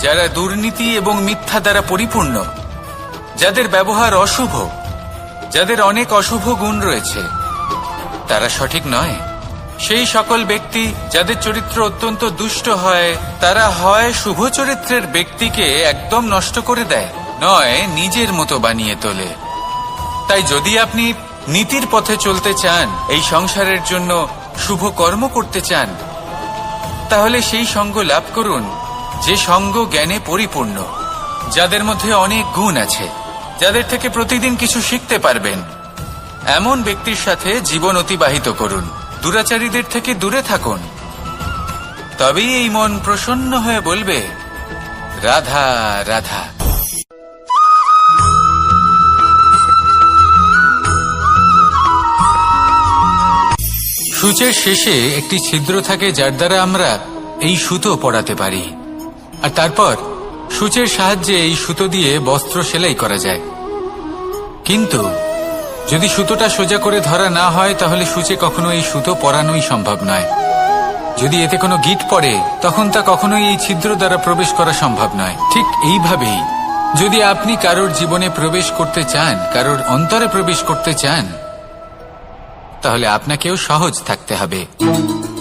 যারা দুর্নীতি এবং মিথ্যা দ্বারা পরিপূর্ণ, যাদের ব্যবহার অশুভ, যাদের অনেক অশুভ গুণ রয়েছে, তারা সঠিক নয়। সেই সকল ব্যক্তি যাদের চরিত্র অত্যন্ত দুষ্ট হয়, তারা হয় শুভ চরিত্রের ব্যক্তিকে একদম নষ্ট করে দেয়, নয় নিজের মতো বানিয়ে তোলে। তাই যদি আপনি নীতির পথে চলতে চান, এই সংসারের জন্য শুভ কর্ম করতে চান, তাহলে সেই সঙ্গ লাভ করুন যে সঙ্গ জ্ঞানে পরিপূর্ণ, যাদের মধ্যে অনেক গুণ আছে, যাদের থেকে প্রতিদিন কিছু শিখতে পারবেন। এমন ব্যক্তির সাথে জীবন অতিবাহিত করুন, দুরাচারীদের থেকে দূরে থাকুন। তবেই এই মন প্রসন্ন হয়ে বলবে, রাধা রাধা। সূচের শেষে একটি ছিদ্র থাকে যার দ্বারা আমরা এই সুতো পরাতে পারি, আর তারপর সূচের সাহায্যে এই সুতো দিয়ে বস্ত্র সেলাই করা যায়। কিন্তু যদি সুতোটা সোজা করে ধরা না হয় তাহলে সূচে কখনো এই সুতো পরানোই সম্ভব নয়। যদি এতে কোনো গিঁট পড়ে তখন তা কখনোই এই ছিদ্র দ্বারা প্রবেশ করা সম্ভব নয়। ঠিক এইভাবেই যদি আপনি কারোর জীবনে প্রবেশ করতে চান, কারোর অন্তরে প্রবেশ করতে চান, তাহলে আপনাকেও সহজ থাকতে হবে।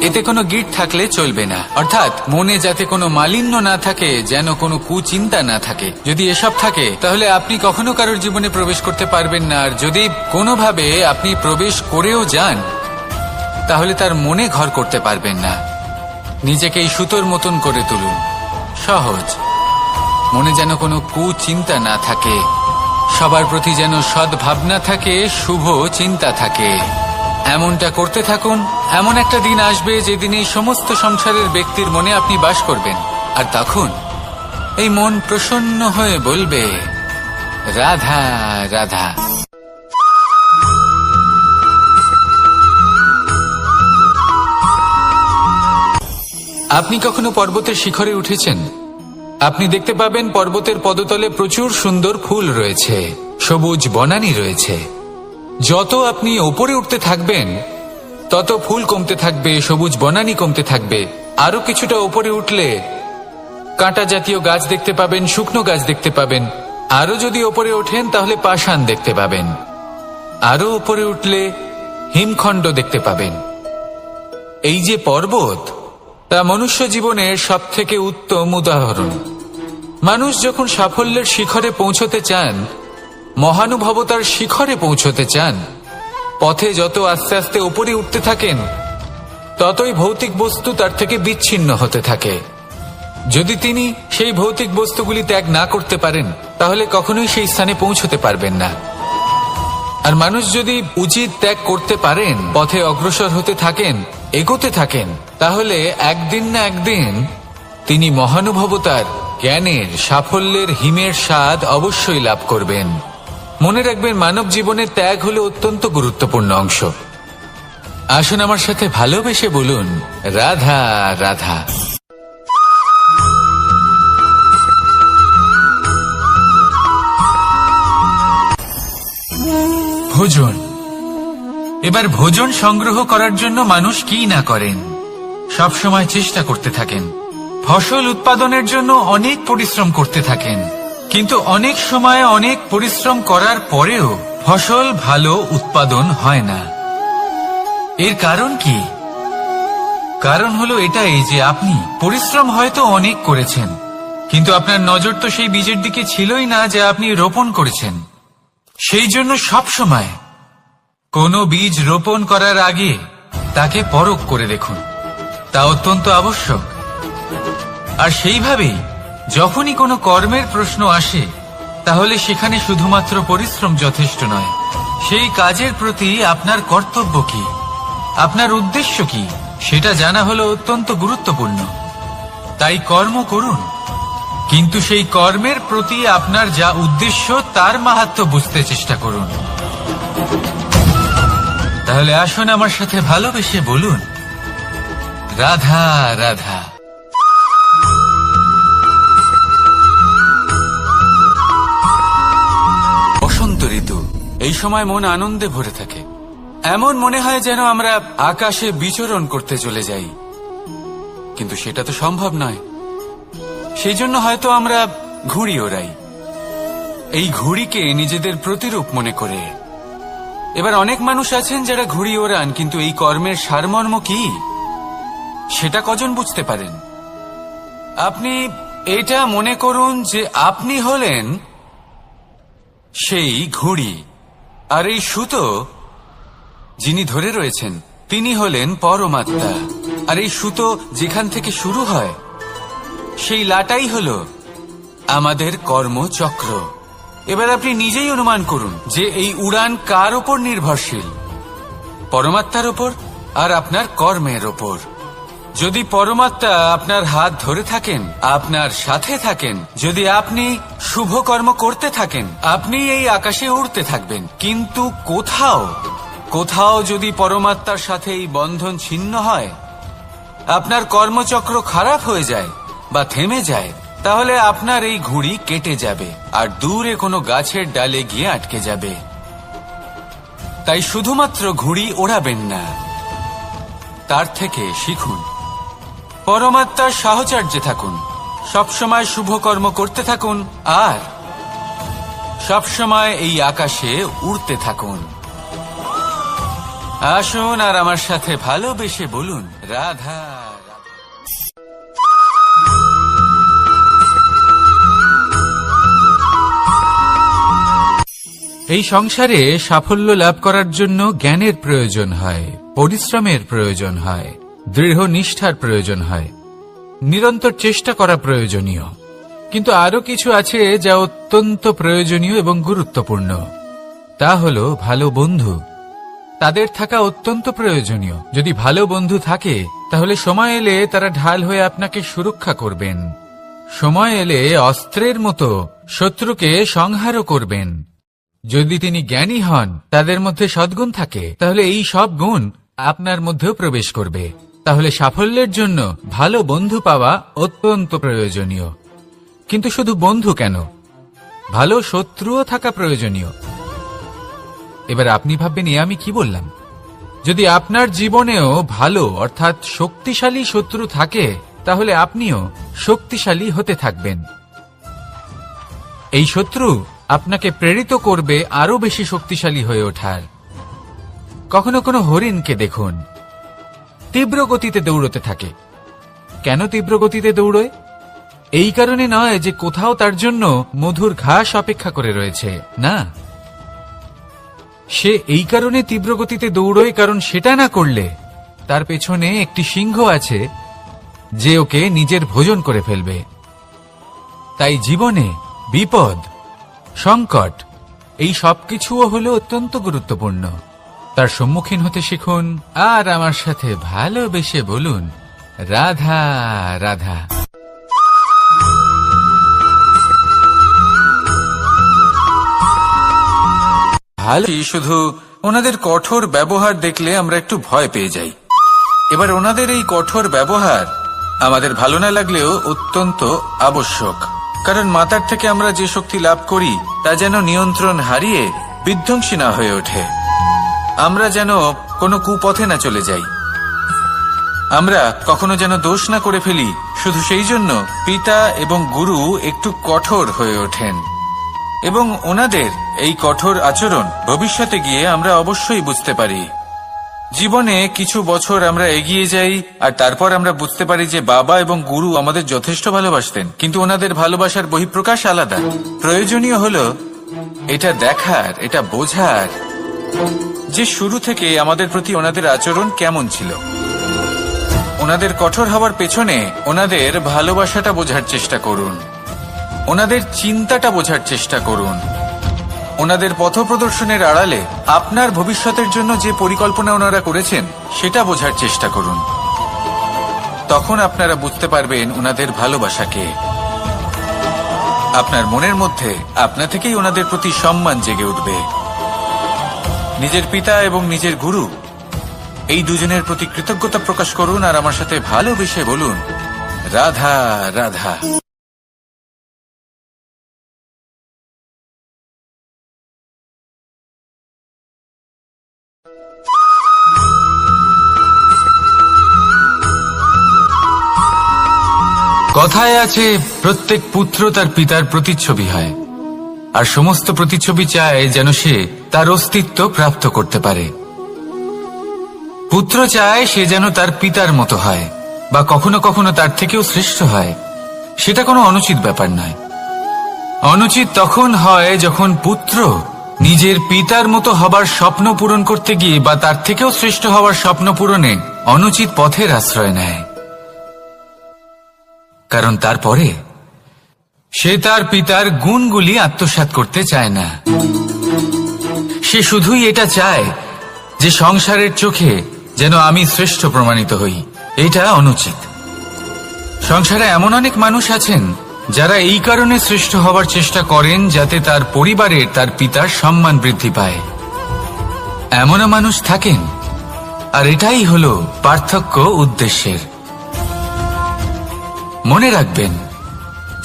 এতে কোনো গিঁট থাকলে চলবে না, অর্থাৎ মনে যাতে কোনো মালিন্য না থাকে, যেন কোনো কুচিন্তা না থাকে। যদি এসব থাকে তাহলে আপনি কখনো কারোর জীবনে প্রবেশ করতে পারবেন না। আর যদি কোনোভাবে আপনি প্রবেশ করেও যান তাহলে তার মনে ঘর করতে পারবেন না। নিজেকে এই সুতোর মতন করে তুলুন, সহজ। মনে যেন কোনো কুচিন্তা না থাকে, সবার প্রতি যেন সদ্ভাবনা থাকে, শুভ চিন্তা থাকে। এমনটা করতে থাকুন। এমন একটা দিন আসবে যেদিন এই সমস্ত সংসারের ব্যক্তির মনে আপনি বাস করবেন, আর তখন এই মন প্রসন্ন হয়ে বলবে, রাধা রাধা। আপনি কখনো পর্বতের শিখরে উঠেছেন? আপনি দেখতে পাবেন পর্বতের পদতলে প্রচুর সুন্দর ফুল রয়েছে, সবুজ বনানী রয়েছে। যত আপনি ওপরে উঠতে থাকবেন তত ফুল কমতে থাকবে, সবুজ বনানী কমতে থাকবে। আরো কিছুটা ওপরে উঠলে কাঁটা জাতীয় গাছ দেখতে পাবেন, শুকনো গাছ দেখতে পাবেন। আরো যদি ওপরে ওঠেন তাহলে পাষাণ দেখতে পাবেন। আরো ওপরে উঠলে হিমখণ্ড দেখতে পাবেন। এই যে পর্বত, তা মনুষ্য জীবনের সবথেকে উত্তম উদাহরণ। মানুষ যখন সাফল্যের শিখরে পৌঁছতে চান, মহানুভবতার শিখরে পৌঁছতে চান, পথে যত আস্তে আস্তে উপরে উঠতে থাকেন ততই ভৌতিক বস্তু তার থেকে বিচ্ছিন্ন হতে থাকে। যদি তিনি সেই ভৌতিক বস্তুগুলি ত্যাগ না করতে পারেন তাহলে কখনোই সেই স্থানে পৌঁছতে পারবেন না। আর মানুষ যদি উচিত ত্যাগ করতে পারেন, পথে অগ্রসর হতে থাকেন, এগোতে থাকেন, তাহলে একদিন না একদিন তিনি মহানুভবতার, জ্ঞানের, সাফল্যের হিমের স্বাদ অবশ্যই লাভ করবেন। মনে রাখবেন, মানব জীবনের ত্যাগ হলো অত্যন্ত গুরুত্বপূর্ণ অংশ। আসুন আমার সাথে ভালোবেসে বলুন, রাধা রাধা। ভোজন। এবার ভোজন সংগ্রহ করার জন্য মানুষ কি না করেন, সব সময় চেষ্টা করতে থাকেন। ফসল উৎপাদনের জন্য অনেক পরিশ্রম করতে থাকেন, কিন্তু অনেক সময় অনেক পরিশ্রম করার পরেও ফসল ভালো উৎপাদন হয় না। এর কারণ কি? কারণ হলো এটাই যে আপনি পরিশ্রম হয়তো অনেক করেছেন, কিন্তু আপনার নজর তো সেই বীজের দিকে ছিলই না যা আপনি রোপণ করেছেন। সেই জন্য সব সময় কোনো বীজ রোপণ করার আগে তাকে পরখ করে দেখুন, তা অত্যন্ত আবশ্যক। আর সেইভাবেই যখনই কোনো কর্মের প্রশ্ন আসে তাহলে সেখানে শুধুমাত্র পরিশ্রম যথেষ্ট নয়, সেই কাজের প্রতি আপনার কর্তব্য কি, আপনার উদ্দেশ্য কি, সেটা জানা হলো অত্যন্ত গুরুত্বপূর্ণ। তাই কর্ম করুন, কিন্তু সেই কর্মের প্রতি আপনার যা উদ্দেশ্য তার মাহাত্ম্য বুঝতে চেষ্টা করুন। তাহলে আসুন আমার সাথে ভালোবেসে বলুন, রাধা রাধা। বসন্ত ঋতু, এই সময় মন আনন্দে ভরে থাকে। এমন মনে হয় যেন আমরা আকাশে বিচরণ করতে চলে যাই, কিন্তু সেটা তো সম্ভব নয়। সেই জন্য হয়তো আমরা ঘুড়ি ওড়াই, এই ঘুড়িকে নিজেদের প্রতিরূপ মনে করে। এবার অনেক মানুষ আছেন যারা ঘুড়ি ওড়ান, কিন্তু এই কর্মের সারমর্ম কি সেটা কজন বুঝতে পারেন? আপনি এটা মনে করুন যে আপনি হলেন সেই ঘুড়ি, আর এই সুতো যিনি ধরে রয়েছেন তিনি হলেন পরমাত্মা। আর এই সুতো যেখান থেকে শুরু হয় সেই লাটাই হলো আমাদের কর্মচক্র। এবার আপনি নিজেই অনুমান করুন যে এই উড়ান কার ওপর নির্ভরশীল, পরমাত্মার ওপর আর আপনার কর্মের ওপর। যদি পরমাত্মা আপনার হাত ধরে থাকেন, আপনার সাথে থাকেন, যদি আপনি শুভ কর্ম করতে থাকেন, আপনি এই আকাশে উড়তে থাকবেন। কিন্তু কোথাও কোথাও যদি পরমাত্মার সাথে এই বন্ধন ছিন্ন হয়, আপনার কর্মচক্র খারাপ হয়ে যায় বা থেমে যায়, তাহলে আপনার এই ঘুড়ি কেটে যাবে আর দূরে কোনো গাছের ডালে গিয়ে আটকে যাবে। তাই শুধুমাত্র ঘুড়ি ওড়াবেন না, তার থেকে শিখুন। পরমাত্মার সাহচর্যে থাকুন, সবসময় শুভ কর্ম করতে থাকুন আর সবসময় এই আকাশে উড়তে থাকুন। আসুন আর আমার সাথে ভালোবেসে বলুন, রাধা। এই সংসারে সাফল্য লাভ করার জন্য জ্ঞানের প্রয়োজন হয়, পরিশ্রমের প্রয়োজন হয়, দৃঢ় নিষ্ঠার প্রয়োজন হয়, নিরন্তর চেষ্টা করা প্রয়োজনীয়। কিন্তু আরো কিছু আছে যা অত্যন্ত প্রয়োজনীয় এবং গুরুত্বপূর্ণ। তা হলো ভালো বন্ধু। তাদের থাকা অত্যন্ত প্রয়োজনীয়। যদি ভালো বন্ধু থাকে তাহলে সময় এলে তারা ঢাল হয়ে আপনাকে সুরক্ষা করবেন। সময় এলে অস্ত্রের মতো শত্রুকে সংহারও করবেন। যদি তিনি জ্ঞানী হন, তাদের মধ্যে সদ্গুণ থাকে, তাহলে এই সব গুণ আপনার মধ্যেও প্রবেশ করবে। তাহলে সাফল্যের জন্য ভালো বন্ধু পাওয়া অত্যন্ত প্রয়োজনীয়। কিন্তু শুধু বন্ধু কেন, ভালো শত্রুও থাকা প্রয়োজনীয়। এবার আপনি ভাববেন, আমি কি বললাম? যদি আপনার জীবনেও ভালো অর্থাৎ শক্তিশালী শত্রু থাকে, তাহলে আপনিও শক্তিশালী হতে থাকবেন। এই শত্রু আপনাকে প্রেরিত করবে আরো বেশি শক্তিশালী হয়ে ওঠার। কখনো কোনো হরিণকে দেখুন, তীব্র গতিতে দৌড়তে থাকে। কেন তীব্র গতিতে দৌড়য়? এই কারণে নয় যে কোথাও তার জন্য মধুর ঘাস অপেক্ষা করে রয়েছে, না। সে এই কারণে তীব্র গতিতে দৌড়য় কারণ সেটা না করলে তার পেছনে একটি সিংহ আছে যে ওকে নিজের ভোজন করে ফেলবে। তাই জীবনে বিপদ, সংকট, এই সবকিছুও হলো অত্যন্ত গুরুত্বপূর্ণ। তার সম্মুখীন হতে শিখুন আর আমার সাথে ভালোবেসে বলুন, রাধা রাধা। শুধু ওনাদের কঠোর ব্যবহার দেখলে আমরা একটু ভয় পেয়ে যাই। এবার ওনাদের এই কঠোর ব্যবহার আমাদের ভালো না লাগলেও অত্যন্ত আবশ্যক, কারণ মাতার থেকে আমরা যে শক্তি লাভ করি তা যেন নিয়ন্ত্রণ হারিয়ে বিধ্বংসী না হয়ে ওঠে। আমরা যেন কোনো কুপথে না চলে যাই, আমরা কখনো যেন দোষ না করে ফেলি। শুধু সেই জন্য পিতা এবং গুরু একটু কঠোর হয়ে ওঠেন এবং ওনাদের এই কঠোর আচরণ ভবিষ্যতে গিয়ে আমরা অবশ্যই বুঝতে পারি। জীবনে কিছু বছর আমরা এগিয়ে যাই আর তারপর আমরা বুঝতে পারি যে বাবা এবং গুরু আমাদের যথেষ্ট ভালোবাসতেন, কিন্তু ওনাদের ভালোবাসার বহিঃপ্রকাশ আলাদা। প্রয়োজনীয় হলো এটা দেখার, এটা বোঝার যে শুরু থেকে আমাদের প্রতি ওনাদের আচরণ কেমন ছিল। ওনাদের কঠোর হওয়ার পেছনে ওনাদের ভালোবাসাটা বোঝার চেষ্টা করুন, ওনাদের চিন্তাটা বোঝার চেষ্টা করুন, ওনাদের পথপ্রদর্শনের আড়ালে আপনার ভবিষ্যতের জন্য যে পরিকল্পনা ওনারা করেছেন সেটা বোঝার চেষ্টা করুন। তখন আপনারা বুঝতে পারবেন ওনাদের ভালোবাসাকে। আপনার মনের মধ্যে আপনা থেকেই ওনাদের প্রতি সম্মান জেগে উঠবে। নিজের পিতা এবং নিজের গুরু এই দুজনের প্রতি কৃতজ্ঞতা প্রকাশ করুন আর আমার সাথে ভালোবেসে বলুন, রাধা রাধা। কথায় আছে, প্রত্যেক পুত্র তার পিতার প্রতিচ্ছবি হয়, আর সমস্ত প্রতিচ্ছবি চায় যেন সে তার অস্তিত্ব প্রাপ্ত করতে পারে। পুত্র চায় সে যেন তার পিতার মতো হয় বা কখনো কখনো তার থেকেও শ্রেষ্ঠ হয়। সেটা কোনো অনুচিত ব্যাপার নয়। অনুচিত তখন হয় যখন পুত্র নিজের পিতার মতো হবার স্বপ্ন পূরণ করতে গিয়ে বা তার থেকেও শ্রেষ্ঠ হওয়ার স্বপ্ন পূরণে অনুচিত পথের আশ্রয় নেয়। কারণ তারপরে সে তার পিতার গুণগুলি আত্মসাৎ করতে চায় না। সে শুধুই এটা চায় যে সংসারের চোখে যেন আমি শ্রেষ্ঠ প্রমাণিত হই। এটা অনুচিত। সংসারে এমন অনেক মানুষ আছেন যারা এই কারণে শ্রেষ্ঠ হওয়ার চেষ্টা করেন যাতে তার পরিবারের, তার পিতার সম্মান বৃদ্ধি পায়। এমনও মানুষ থাকেন, আর এটাই হলো পার্থক্য উদ্দেশ্যের। মনে রাখবেন,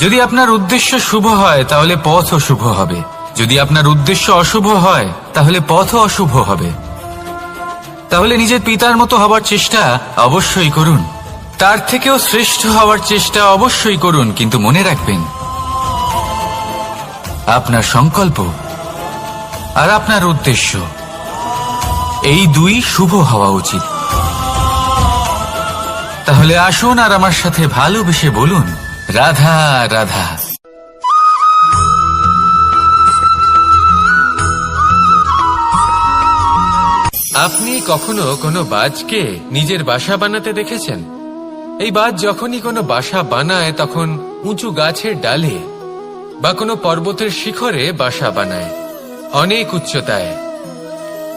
যদি আপনার উদ্দেশ্য শুভ হয় তাহলে পথও শুভ হবে, যদি আপনার উদ্দেশ্য অশুভ হয় তাহলে পথও অশুভ হবে। তাহলে নিজের পিতার মতো হবার চেষ্টা অবশ্যই করুন, তার থেকেও শ্রেষ্ঠ হওয়ার চেষ্টা অবশ্যই করুন, কিন্তু মনে রাখবেন আপনার সংকল্প আর আপনার উদ্দেশ্য এই দুই শুভ হওয়া উচিত। তাহলে আসুন আর আমার সাথে ভালোবেসে বলুন, রাধা রাধা। আপনি কখনো কোনো বাজকে নিজের বাসা বানাতে দেখেছেন? এই বাজ যখনই কোনো বাসা বানায় তখন উঁচু গাছের ডালে বা কোনো পর্বতের শিখরে বাসা বানায়, অনেক উচ্চতায়,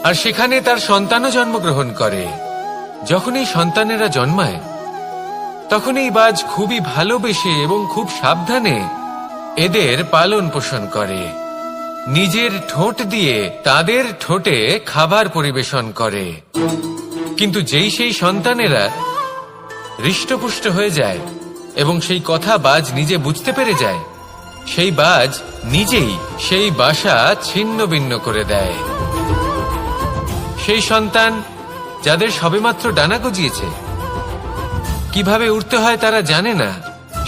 আর সেখানে তার সন্তানও জন্মগ্রহণ করে। যখন এই সন্তানেরা জন্মায় তখন এই বাজ খুবই ভালোবেসে এবং খুব সাবধানে এদের পালন পোষণ করে, নিজের ঠোঁট দিয়ে তাদের ঠোঁটে খাবার পরিবেশন করে। কিন্তু যেই সেই সন্তানেরা হৃষ্টপুষ্ট হয়ে যায় এবং সেই কথা বাজ নিজে বুঝতে পেরে যায়, সেই বাজ নিজেই সেই বাসা ছিন্ন ভিন্ন করে দেয়। সেই সন্তান যাদের সবেমাত্র ডানা গজিয়েছে, কিভাবে উড়তে হয় তারা জানে না,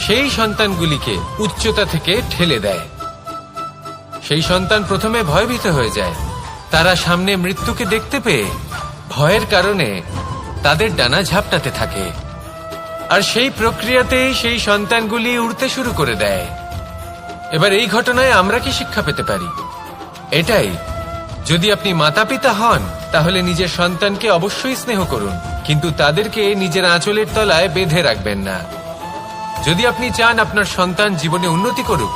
সেই সন্তানগুলিকে উচ্চতা থেকে ঠেলে দেয়। সেই সন্তান প্রথমে ভয়ভীত হয়ে যায়, তারা সামনে মৃত্যুকে দেখতে পেয়ে ভয়ের কারণে তাদের ডানা ঝাপটাতে থাকে, আর সেই প্রক্রিয়াতেই সেই সন্তানগুলি উড়তে শুরু করে দেয়। এবার এই ঘটনায় আমরা কি শিক্ষা পেতে পারি? এটাই, যদি আপনি মাতা পিতা হন তাহলে নিজের সন্তানকে অবশ্যই স্নেহ করুন, কিন্তু তাদেরকে নিজের আঁচলের তলায় বেঁধে রাখবেন না। যদি আপনি চান আপনার সন্তান জীবনে উন্নতি করুক,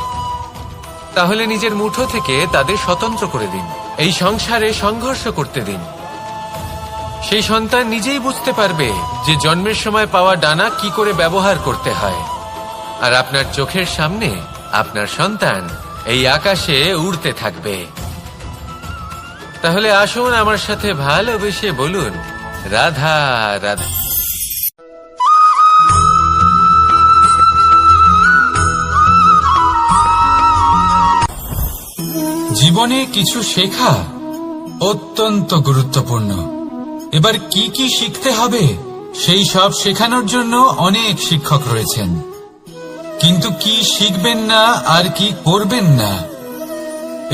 তাহলে নিজের মুঠো থেকে তাদের স্বতন্ত্র করে দিন, এই সংসারে সংঘর্ষ করতে দিন। সেই সন্তান নিজেই বুঝতে পারবে যে জন্মের সময় পাওয়া ডানা কি করে ব্যবহার করতে হয়, আর আপনার চোখের সামনে আপনার সন্তান এই আকাশে উড়তে থাকবে। তাহলে আসুন আমার সাথে ভালোবেসে বলুন, রাধা রাধা। জীবনে কিছু শেখা অত্যন্ত গুরুত্বপূর্ণ। এবার কি কি শিখতে হবে সেই সব শেখানোর জন্য অনেক শিক্ষক রয়েছেন, কিন্তু কি শিখবেন না আর কি করবেন না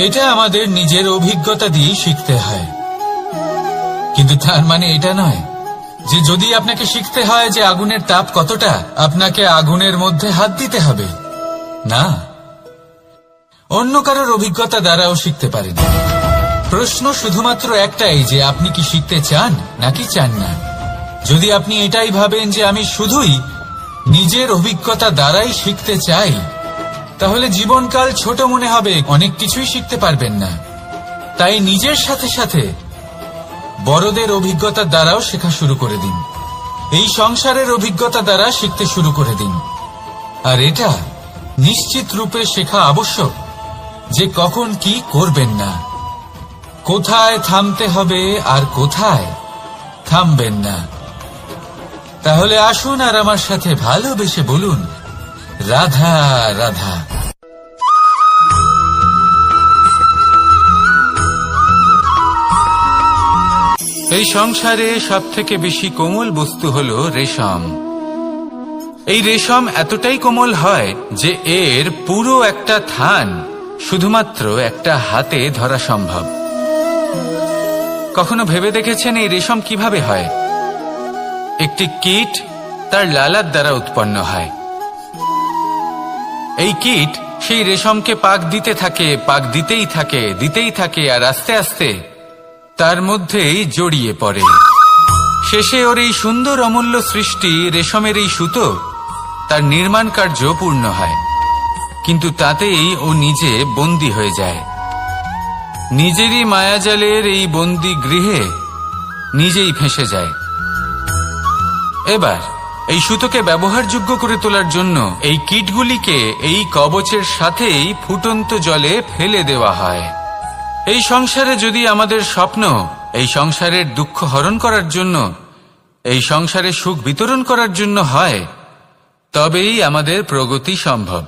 এটা আমাদের নিজের অভিজ্ঞতা দিয়ে শিখতে হয়। কিন্তু তার মানে এটা নয় যে যদি আপনাকে শিখতে হয় যে আগুনের তাপ কতটা, আপনাকে আগুনের মধ্যে হাত দিতে হবে। না, অন্য কারোর অভিজ্ঞতা দ্বারাও শিখতে পারেন। প্রশ্ন শুধুমাত্র একটাই যে আপনি কি শিখতে চান নাকি চান না। যদি আপনি এটাই ভাবেন যে আমি শুধুই নিজের অভিজ্ঞতা দ্বারাই শিখতে চাই, তাহলে জীবনকাল ছোট মনে হবে, অনেক কিছুই শিখতে পারবেন না। তাই নিজের সাথে সাথে বড়দের অভিজ্ঞতার দ্বারাও শেখা শুরু করে দিন, এই সংসারের অভিজ্ঞতা দ্বারা শিখতে শুরু করে দিন। আর এটা নিশ্চিত রূপে শেখা আবশ্যক যে কখন কি করবেন না, কোথায় থামতে হবে আর কোথায় থামবেন না। তাহলে আসুন আর আমার সাথে ভালোবেসে বলুন, রাধা রাধা। এই সংসারে সবথেকে বেশি কোমল বস্তু হলো রেশম। এই রেশম এতটাই কোমল হয় যে এর পুরো একটা থান শুধুমাত্র একটা হাতে ধরা সম্ভব। কখনো ভেবে দেখেছেন এই রেশম কিভাবে হয়? একটি কীট তার লালার দ্বারা উৎপন্ন হয়। এই কীট সেই রেশমকে পাক দিতে থাকে, পাক দিতেই থাকে, দিতেই থাকে, আর আস্তে আস্তে তার মধ্যেই জড়িয়ে পড়ে। শেষে ওর এই সুন্দর অমূল্য সৃষ্টি রেশমের এই সুতো তার নির্মাণ কার্য পূর্ণ হয়, কিন্তু তাতেই ও নিজে বন্দী হয়ে যায়। নিজেরই মায়াজালের এই বন্দী গৃহে নিজেই ফেঁসে যায়। এবার এই সুতোকে ব্যবহারযোগ্য করে তোলার জন্য এই কীটগুলিকে এই কবচের সাথেই ফুটন্ত জলে ফেলে দেওয়া হয়। এই সংসারে যদি আমাদের স্বপ্ন এই সংসারের দুঃখ হরণ করার জন্য, এই সংসারে সুখ বিতরণ করার জন্য হয়, তবেই আমাদের প্রগতি সম্ভব।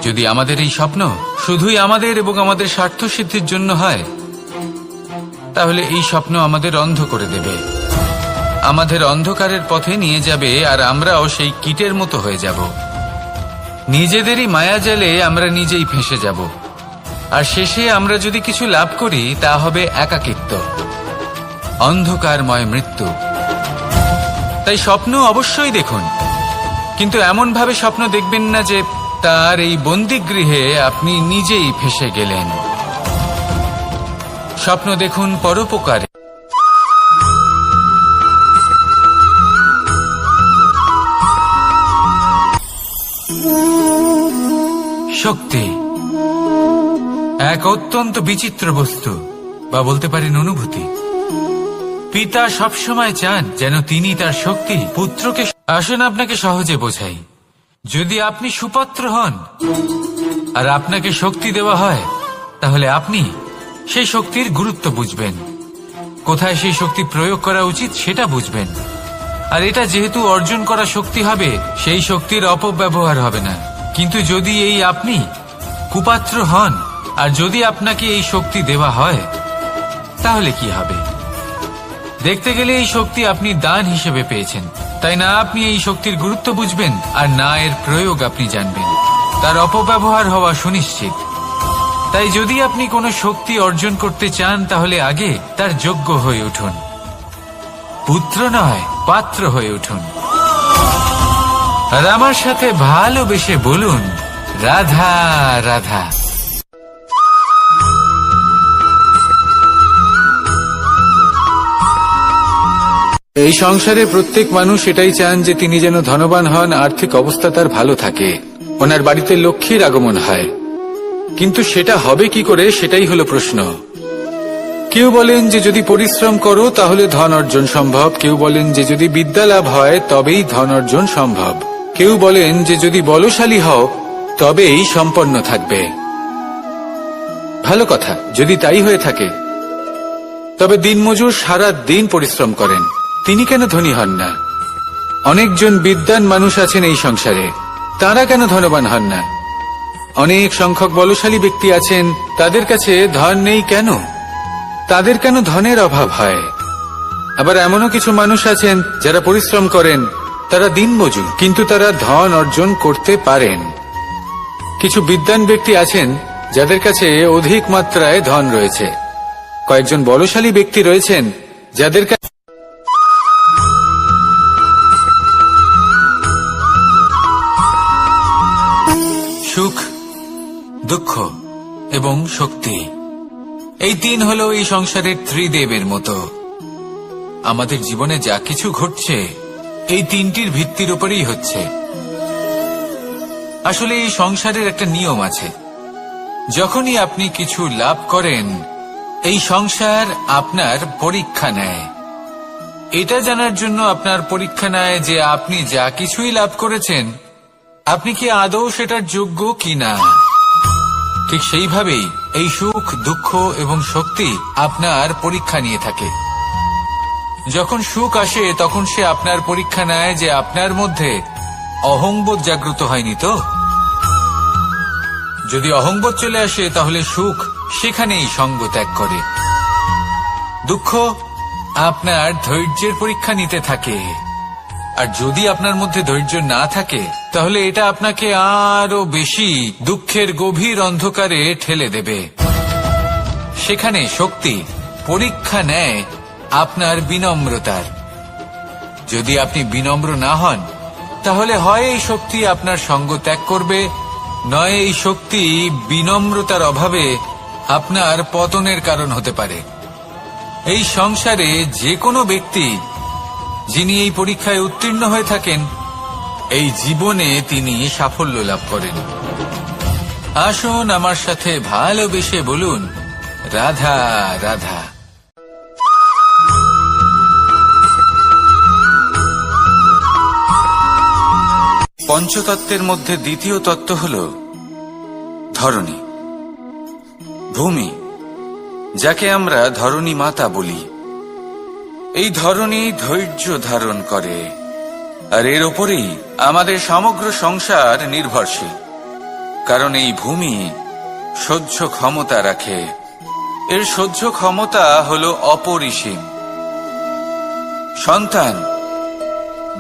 যদি আমাদের এই স্বপ্ন শুধুই আমাদের এবং আমাদের স্বার্থ সিদ্ধির জন্য হয়, তাহলে এই স্বপ্ন আমাদের অন্ধ করে দেবে, আমাদের অন্ধকারের পথে নিয়ে যাবে, আর আমরাও সেই কীটের মতো হয়ে যাব। নিজেদেরই মায়াজালে আমরা নিজেই ফেঁসে যাব, আর শেষে আমরা যদি কিছু লাভ করি তা হবে একাকিত্ব, অন্ধকারময় মৃত্যু। তাই স্বপ্ন অবশ্যই দেখুন, কিন্তু এমন ভাবে স্বপ্ন দেখবেন না যে তার এই বন্দিগৃহে আপনি নিজেই ফেঁসে গেলেন। স্বপ্ন দেখুন পরোপকারে। শক্তি এক অত্যন্ত বিচিত্র বস্তু, বা বলতে পারেন অনুভূতি। পিতা সবসময় চান যেন তিনি তার শক্তি পুত্রকে। আসুন আপনাকে সহজে বোঝাই। যদি আপনি সুপাত্র হন আর আপনাকে শক্তি দেওয়া হয়, তাহলে আপনি সেই শক্তির গুরুত্ব বুঝবেন, কোথায় সেই শক্তি প্রয়োগ করা উচিত সেটা বুঝবেন। আর এটা যেহেতু অর্জন করা শক্তি হবে, সেই শক্তির অপব্যবহার হবে না। কিন্তু যদি এই আপনি কুপাত্র হন আর যদি আপনাকে এই শক্তি দেওয়া হয়, তাহলে কি হবে? দেখতে গেলে এই শক্তি আপনি দান হিসেবে পেয়েছেন, তাই না আপনি এই শক্তির গুরুত্ব বুঝবেন, আর না এর প্রয়োগ আপনি জানবেন। তার অপব্যবহার হওয়া সুনিশ্চিত। তাই যদি আপনি কোনো শক্তি অর্জন করতে চান, তাহলে আগে তার যোগ্য হয়ে উঠুন, পুত্র নয় পাত্র হয়ে উঠুন। আর আমার সাথে ভালোবেসে বলুন, রাধা রাধা। এই সংসারে প্রত্যেক মানুষ এটাই চান যে তিনি যেন ধনবান হন, আর্থিক অবস্থা তার ভালো থাকে, ওনার বাড়িতে লক্ষ্মীর আগমন হয়। কিন্তু সেটা হবে কি করে, সেটাই হলো প্রশ্ন। কেউ বলেন যে যদি পরিশ্রম করো তাহলে ধন অর্জন সম্ভব, কেউ বলেন যে যদি বিদ্যা লাভ হয় তবেই ধন অর্জন সম্ভব, কেউ বলেন যে যদি বলশালী হও তবেই সম্পন্ন থাকবে। ভালো কথা, যদি তাই হয়ে থাকে, তবে দিনমজুর সারা দিন পরিশ্রম করেন, তিনি কেন ধনী হন না? অনেকজন বিদ্বান মানুষ আছেন এই সংসারে, তারা কেন ধনবান হন না? অনেক সংখ্যক বলশালী ব্যক্তি আছেন, তাদের কাছে ধন নেই কেন? তাদের কেন ধনের অভাব হয়? আবার এমনও কিছু মানুষ আছেন যারা পরিশ্রম করেন, তারা দিনমজুর, কিন্তু তারা ধন অর্জন করতে পারেন। কিছু বিদ্বান ব্যক্তি আছেন যাদের কাছে অধিক মাত্রায় ধন রয়েছে, কয়েকজন বলশালী ব্যক্তি রয়েছেন যাদের কাছে সুখ, দুঃখ এবং শক্তি, এই তিন হলো এই সংসারের ত্রিদেবের মতো। আমাদের জীবনে যা কিছু ঘটছে এই তিনটির ভিত্তির উপরেই হচ্ছে। আসলে এই সংসারের একটা নিয়ম আছে, যখনই আপনি কিছু লাভ করেন, এই সংসার আপনার পরীক্ষা নেয়। এটা জানার জন্য আপনার পরীক্ষা নেয় যে আপনি যা কিছুই লাভ করেছেন, আপনি কি আদৌ সেটার যোগ্য কিনা। ঠিক সেইভাবেই এই সুখ, দুঃখ এবং শক্তি আপনার পরীক্ষা নিয়ে থাকে। যখন সুখ আসে তখন সে আপনার পরীক্ষা নেয় যে আপনার মধ্যে অহংবোধ জাগ্রত হয়নি তো। যদি অহংবোধ চলে আসে তাহলে সুখ সেখানেই সঙ্গ ত্যাগ করে। দুঃখ আপনার ধৈর্যের পরীক্ষা নিতে থাকে, আর যদি আপনার মধ্যে ধৈর্য না থাকে তাহলে এটা আপনাকে আরো বেশি দুঃখের গভীর অন্ধকারে ঠেলে দেবে। সেখানে শক্তি পরীক্ষা নেয় আপনার বিনম্রতার। যদি আপনি বিনম্র না হন, তাহলে হয় এই শক্তি আপনার সঙ্গ ত্যাগ করবে, নয় এই শক্তি বিনম্রতার অভাবে আপনার পতনের কারণ হতে পারে। এই সংসারে যে কোনো ব্যক্তি যিনি এই পরীক্ষায় উত্তীর্ণ হয়ে থাকেন, এই জীবনে তিনি সাফল্য লাভ করেন। আসুন আমার সাথে ভালোবেসে বলুন, রাধা রাধা। পঞ্চতত্ত্বের মধ্যে দ্বিতীয় তত্ত্ব হল ধরণী, ভূমি, যাকে আমরা ধরণী মাতা বলি। এই ধরণী ধৈর্য ধারণ করে, আর এর ওপরেই আমাদের সমগ্র সংসার নির্ভরশীল। কারণ এই ভূমি সহ্য ক্ষমতা রাখে, এর সহ্য ক্ষমতা হলো অপরিসীম। সন্তান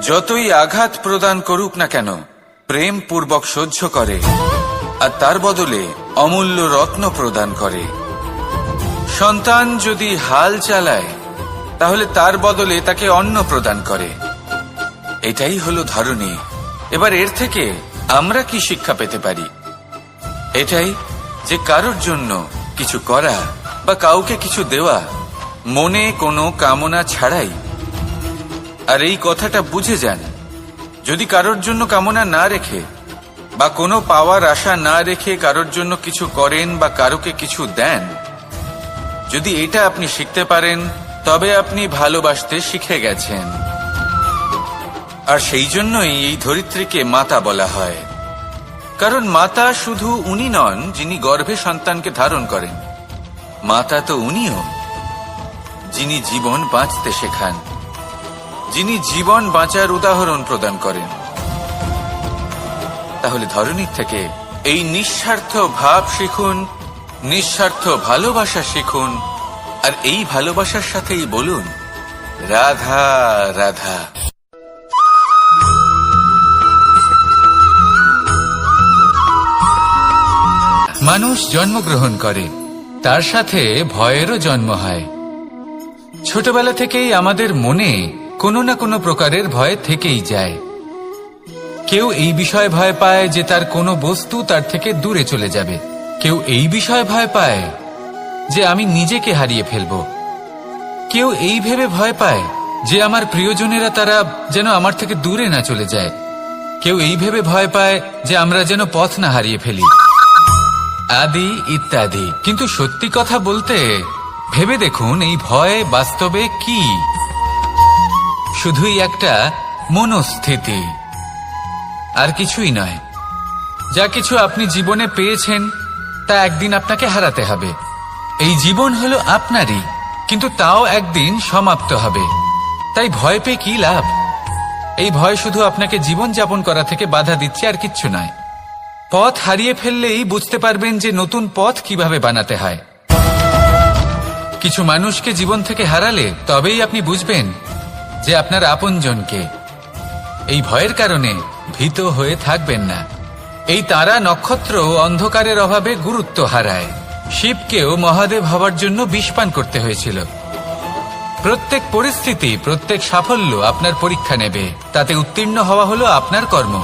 যতই আঘাত প্রদান করুক না কেন, প্রেম পূর্বক সহ্য করে, আর তার বদলে অমূল্য রত্ন প্রদান করে। সন্তান যদি হাল চালায়, তাহলে তার বদলে তাকে অন্ন প্রদান করে। এটাই হলো ধরনী। এবার এর থেকে আমরা কি শিক্ষা পেতে পারি? এটাই যে কারোর জন্য কিছু করা বা কাউকে কিছু দেওয়া মনে কোনো কামনা ছাড়াই। আর এই কথাটা বুঝে যান, যদি কারোর জন্য কামনা না রেখে বা কোনো পাওয়ার আশা না রেখে কারোর জন্য কিছু করেন বা কারোকে কিছু দেন, যদি এটা আপনি শিখতে পারেন, তবে আপনি ভালোবাসতে শিখে গেছেন। আর সেই জন্যই এই ধরিত্রীকে মাতা বলা হয়। কারণ মাতা শুধু উনি নন যিনি গর্ভে সন্তানকে ধারণ করেন, মাতা তো উনিও যিনি জীবন বাঁচতে শেখান, যিনি জীবন বাঁচার উদাহরণ প্রদান করেন। তাহলে ধরণীর থেকে এই নিঃস্বার্থ ভাব শিখুন, নিঃস্বার্থ ভালোবাসা শিখুন, আর এই ভালোবাসার সাথেই বলুন রাধা রাধা। মানুষ জন্মগ্রহণ করে, তার সাথে ভয়েরও জন্ম হয়। ছোটবেলা থেকেই আমাদের মনে কোনো না কোনো প্রকারের ভয় থেকেই যায়। কেউ এই বিষয়ে ভয় পায় যে তার কোনো বস্তু তার থেকে দূরে চলে যাবে, কেউ এই বিষয়ে ভয় পায় যে আমি নিজেকে হারিয়ে ফেলব, কেউ এই ভেবে ভয় পায় যে আমার প্রিয়জনেরা তারা যেন আমার থেকে দূরে না চলে যায়, কেউ এই ভেবে ভয় পায় যে আমরা যেন পথ না হারিয়ে ফেলি, আদি ইত্যাদি। কিন্তু সত্যি কথা বলতে ভেবে দেখুন, এই ভয় বাস্তবে কি? শুধুই একটা মনস্থিতি, আর কিছুই নয়। যা কিছু আপনি জীবনে পেয়েছেন তা একদিন আপনাকে হারাতে হবে। এই জীবন হলো আপনারই, কিন্তু তাও একদিন সমাপ্ত হবে। তাই ভয় পেয়ে কি লাভ? এই ভয় শুধু আপনাকে জীবন যাপন করা থেকে বাধা দিচ্ছে, আর কিচ্ছু নয়। পথ হারিয়ে ফেললেই বুঝতে পারবেন যে নতুন পথ কিভাবে বানাতে হয়। কিছু মানুষকে জীবন থেকে হারালে তবেই আপনি বুঝবেন যে আপনার আপনজনকে। এই ভয়ের কারণে ভীত হয়ে থাকবেন না। এই তারা নক্ষত্র অন্ধকারের অভাবে গুরুত্ব হারায়। শিবকেও মহাদেব হওয়ার জন্য বিষপান করতে হয়েছিল। প্রত্যেক পরিস্থিতি, প্রত্যেক সাফল্য আপনার পরীক্ষা নেবে, তাতে উত্তীর্ণ হওয়া হলো আপনার কর্ম।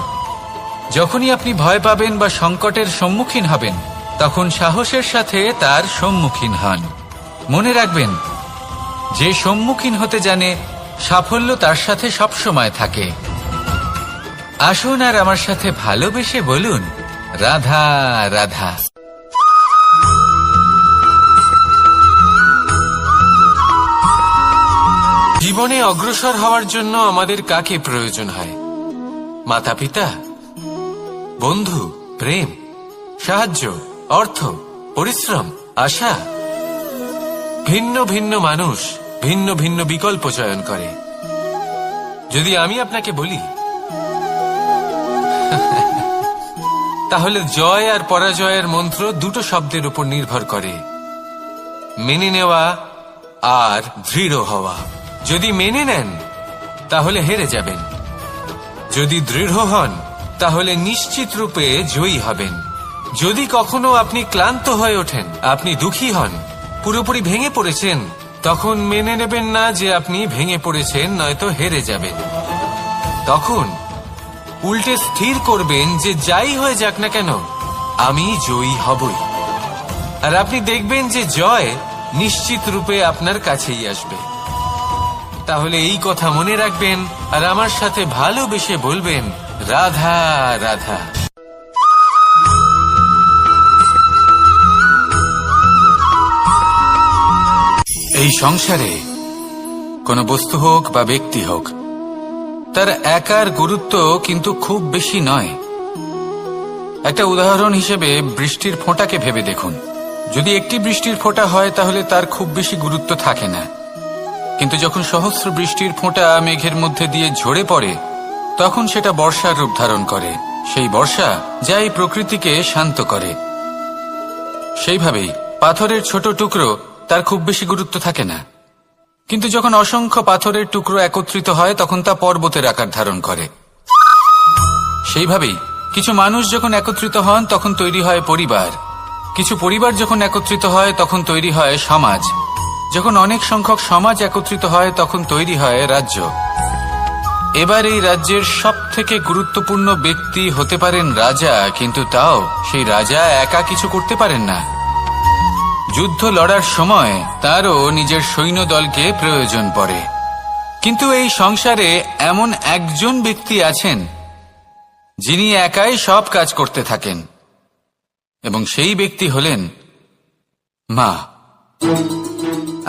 যখনই আপনি ভয় পাবেন বা সংকটের সম্মুখীন হবেন, তখন সাহসের সাথে তার সম্মুখীন হন। মনে রাখবেন, যে সম্মুখীন হতে জানে সাফল্য তার সাথে সবসময় থাকে। আসুন আর আমার সাথে ভালোবেসে বলুন রাধা রাধা। জীবনে অগ্রসর হওয়ার জন্য আমাদের কাকে প্রয়োজন হয়? মাতা পিতা, বন্ধু, প্রেম, সাহায্য, অর্থ, পরিশ্রম, আশা। ভিন্ন ভিন্ন মানুষ ভিন্ন ভিন্ন বিকল্প চয়ন করে। যদি আমি আপনাকে বলি, তাহলে জয় আর পরাজয়ের মন্ত্র দুটো শব্দের উপর নির্ভর করে, মেনে নেওয়া আর দৃঢ় হওয়া। যদি মেনে নেন তাহলে হেরে যাবেন, যদি দৃঢ় হন তাহলে নিশ্চিত রূপে জয়ী হবেন। যদি কখনো আপনি ক্লান্ত হয়ে ওঠেন, আপনি দুঃখী হন, পুরোপুরি ভেঙে পড়েছেন, তখন মেনে নেবেন না যে আপনি ভেঙে পড়েছেন, নয়তো হেরে যাবেন। তখন উল্টে স্থির করবেন যে যাই হয়ে যাক না কেন, আমি জয়ী হবই। আর আপনি দেখবেন যে জয় নিশ্চিত রূপে আপনার কাছেই আসবে। তাহলে এই কথা মনে রাখবেন আর আমার সাথে ভালোবেসে বলবেন রাধা রাধা। এই সংসারে কোনো বস্তু হোক বা ব্যক্তি হোক, তার একার গুরুত্ব কিন্তু খুব বেশি নয়। একটা উদাহরণ হিসেবে বৃষ্টির ফোঁটাকে ভেবে দেখুন। যদি একটি বৃষ্টির ফোঁটা হয় তাহলে তার খুব বেশি গুরুত্ব থাকে না, কিন্তু যখন সহস্র বৃষ্টির ফোঁটা মেঘের মধ্যে দিয়ে ঝরে পড়ে তখন সেটা বর্ষার রূপ ধারণ করে। সেই বর্ষা যা এই প্রকৃতিকে শান্ত করে। সেইভাবেই পাথরের ছোট টুকরো তার খুব বেশি গুরুত্ব থাকে না, কিন্তু যখন অসংখ্য পাথরের টুকরো একত্রিত হয় তখন তা পর্বতের আকার ধারণ করে। সেইভাবেই কিছু মানুষ যখন একত্রিত হন তখন তৈরি হয় পরিবার, কিছু পরিবার যখন একত্রিত হয় তখন তৈরি হয় সমাজ, যখন অনেক সংখ্যক সমাজ একত্রিত হয় তখন তৈরি হয় রাজ্য। এবার এই রাজ্যের সবথেকে গুরুত্বপূর্ণ ব্যক্তি হতে পারেন রাজা, কিন্তু তাও সেই রাজা একা কিছু করতে পারেন না। যুদ্ধ লড়ার সময় তারও নিজের সৈন্যদলকে প্রয়োজন পড়ে। কিন্তু এই সংসারে এমন একজন ব্যক্তি আছেন যিনি একাই সব কাজ করতে থাকেন, এবং সেই ব্যক্তি হলেন মা।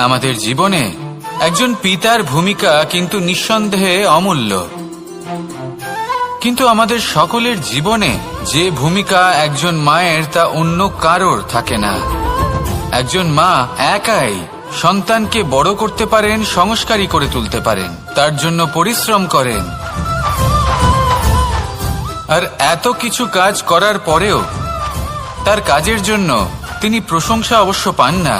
আমাদের জীবনে একজন পিতার ভূমিকা কিন্তু নিঃসন্দেহে অমূল্য, কিন্তু আমাদের সকলের জীবনে যে ভূমিকা একজন মায়ের তা অন্য কারোর থাকে না। একজন মা একাই সন্তানকে বড় করতে পারেন, সংস্কারী করে তুলতে পারেন, তার জন্য পরিশ্রম করেন। আর এত কিছু কাজ করার পরেও তার কাজের জন্য তিনি প্রশংসা অবশ্য পান না।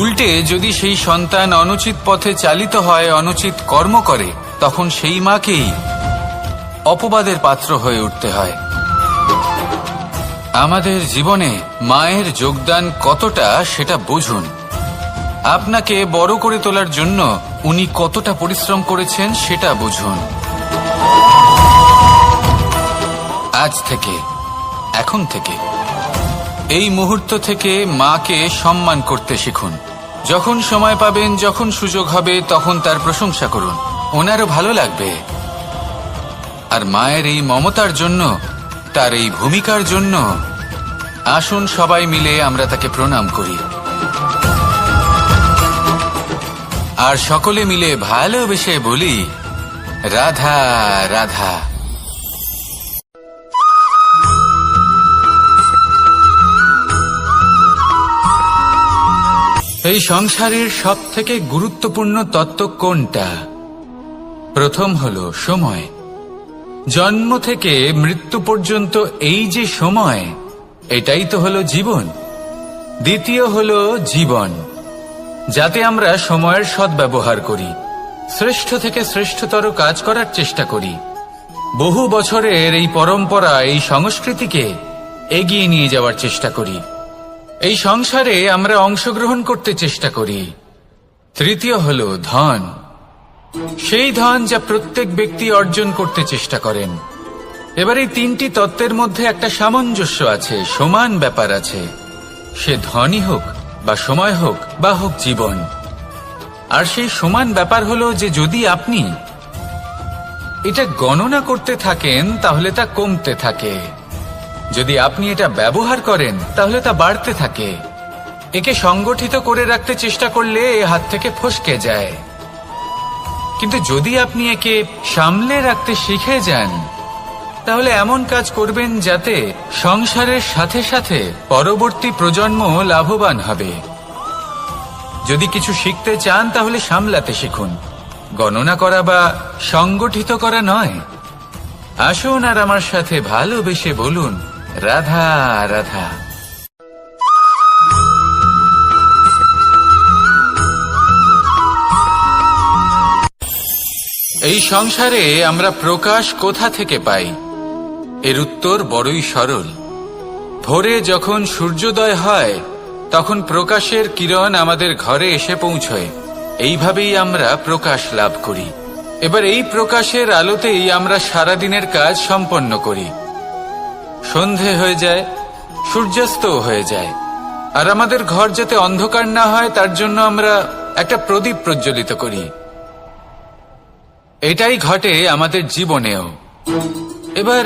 উল্টে যদি সেই সন্তান অনুচিত পথে চালিত হয়, অনুচিত কর্ম করে, তখন সেই মাকেই অপবাদের পাত্র হয়ে উঠতে হয়। আমাদের জীবনে মায়ের যোগদান কতটা সেটা বুঝুন। আপনাকে বড় করে তোলার জন্য উনি কতটা পরিশ্রম করেছেন সেটা বুঝুন। আজ থেকে, এখন থেকে, এই মুহূর্ত থেকে মাকে সম্মান করতে শিখুন। যখন সময় পাবেন, যখন সুযোগ হবে, তখন তার প্রশংসা করুন, ওনারও ভালো লাগবে। আর মায়ের এই মমতার জন্য, তার এই ভূমিকার জন্য আসুন সবাই মিলে আমরা তাকে প্রণাম করি, আর সকলে মিলে ভালোবেসে বলি, রাধা রাধা। এই সংসারের সব থেকে গুরুত্বপূর্ণ তত্ত্ব কোনটা? প্রথম হলো সময়। জন্ম থেকে মৃত্যু পর্যন্ত এই যে সময়, এটাই তো হলো জীবন। দ্বিতীয় হলো জীবন, যাতে আমরা সময়ের সদ্ব্যবহার করি, শ্রেষ্ঠ থেকে শ্রেষ্ঠতর কাজ করার চেষ্টা করি। বহু বছরের এই পরম্পরা, এই সংস্কৃতিকে এগিয়ে নিয়ে যাওয়ার চেষ্টা করি। এই সংসারে আমরা অংশগ্রহণ করতে চেষ্টা করি। তৃতীয় হলো ধন, সেই ধন যা প্রত্যেক ব্যক্তি অর্জন করতে চেষ্টা করেন। এবার এই তিনটি তত্ত্বের মধ্যে একটা সামঞ্জস্য আছে, সমান ব্যাপার আছে। সে ধনই হোক বা সময় হোক বা হোক জীবন। আর সেই সমান ব্যাপার হলো যে যদি আপনি এটা গণনা করতে থাকেন তাহলে তা কমতে থাকে, যদি আপনি এটা ব্যবহার করেন তাহলে তা বাড়তে থাকে। একে সংগঠিত করে রাখতে চেষ্টা করলে এ হাত থেকে ফসকে যায়, কিন্তু যদি আপনি একে সামলে রাখতে শিখে যান তাহলে এমন কাজ করবেন যাতে সংসারের সাথে সাথে পরবর্তী প্রজন্ম লাভবান হবে। যদি কিছু শিখতে চান তাহলে সামলাতে শিখুন, গণনা করা বা সংগঠিত করা নয়। আসুন আর আমার সাথে ভালোবেসে বলুন, রাধা রাধা। এই সংসারে আমরা প্রকাশ কোথা থেকে পাই? এর উত্তর বড়ই সরল। ভোরে যখন সূর্যোদয় হয় তখন প্রকাশের কিরণ আমাদের ঘরে এসে পৌঁছয়। এইভাবেই আমরা প্রকাশ লাভ করি। এবার এই প্রকাশের আলোতেই আমরা সারাদিনের কাজ সম্পন্ন করি। সন্ধে হয়ে যায়, সূর্যাস্তও হয়ে যায়, আর আমাদের ঘর যাতে অন্ধকার না হয় তার জন্য আমরা একটা প্রদীপ প্রজ্বলিত করি। এটাই ঘটে আমাদের জীবনেও। এবার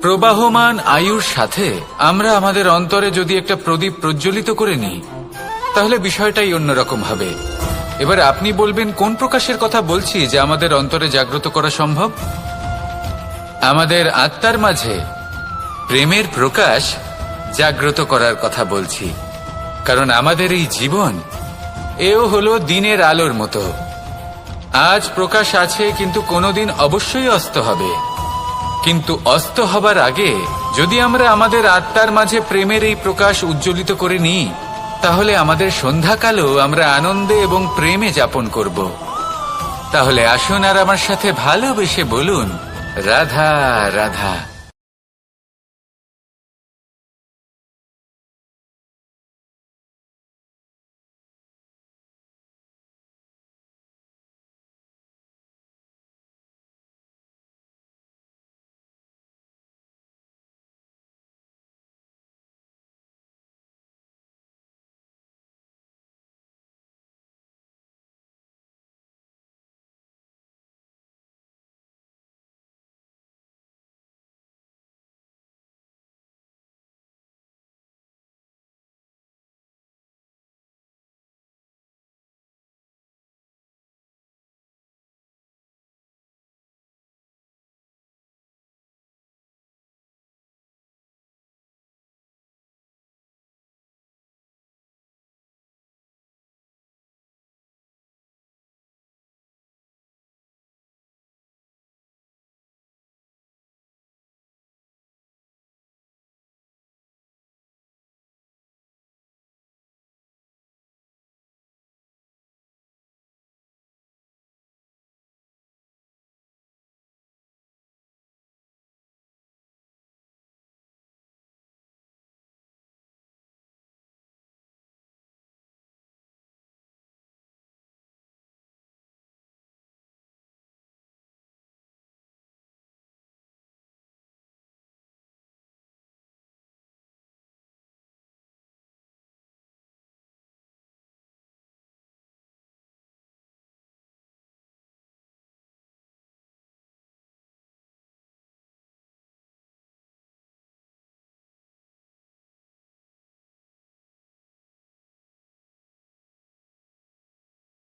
প্রবাহমান আয়ুর সাথে আমরা আমাদের অন্তরে যদি একটা প্রদীপ প্রজ্বলিত করে নিই তাহলে বিষয়টাই অন্যরকম হবে। এবার আপনি বলবেন কোন প্রকাশের কথা বলছি যা আমাদের অন্তরে জাগ্রত করা সম্ভব? আমাদের আত্মার মাঝে প্রেমের প্রকাশ জাগ্রত করার কথা বলছি, কারণ আমাদের এই জীবন এও হলো দিনের আলোর মতো। আজ প্রকাশ আছে, কিন্তু কোনোদিন অবশ্যই অস্ত হবে। কিন্তু অস্ত হবার আগে যদি আমরা আমাদের আত্মার মাঝে প্রেমের এই প্রকাশ উজ্জ্বলিত করে নিই, তাহলে আমাদের সন্ধ্যাকালও আমরা আনন্দে এবং প্রেমে যাপন করব। তাহলে আসুন আর আমার সাথে ভালোবেসে বলুন, রাধা রাধা।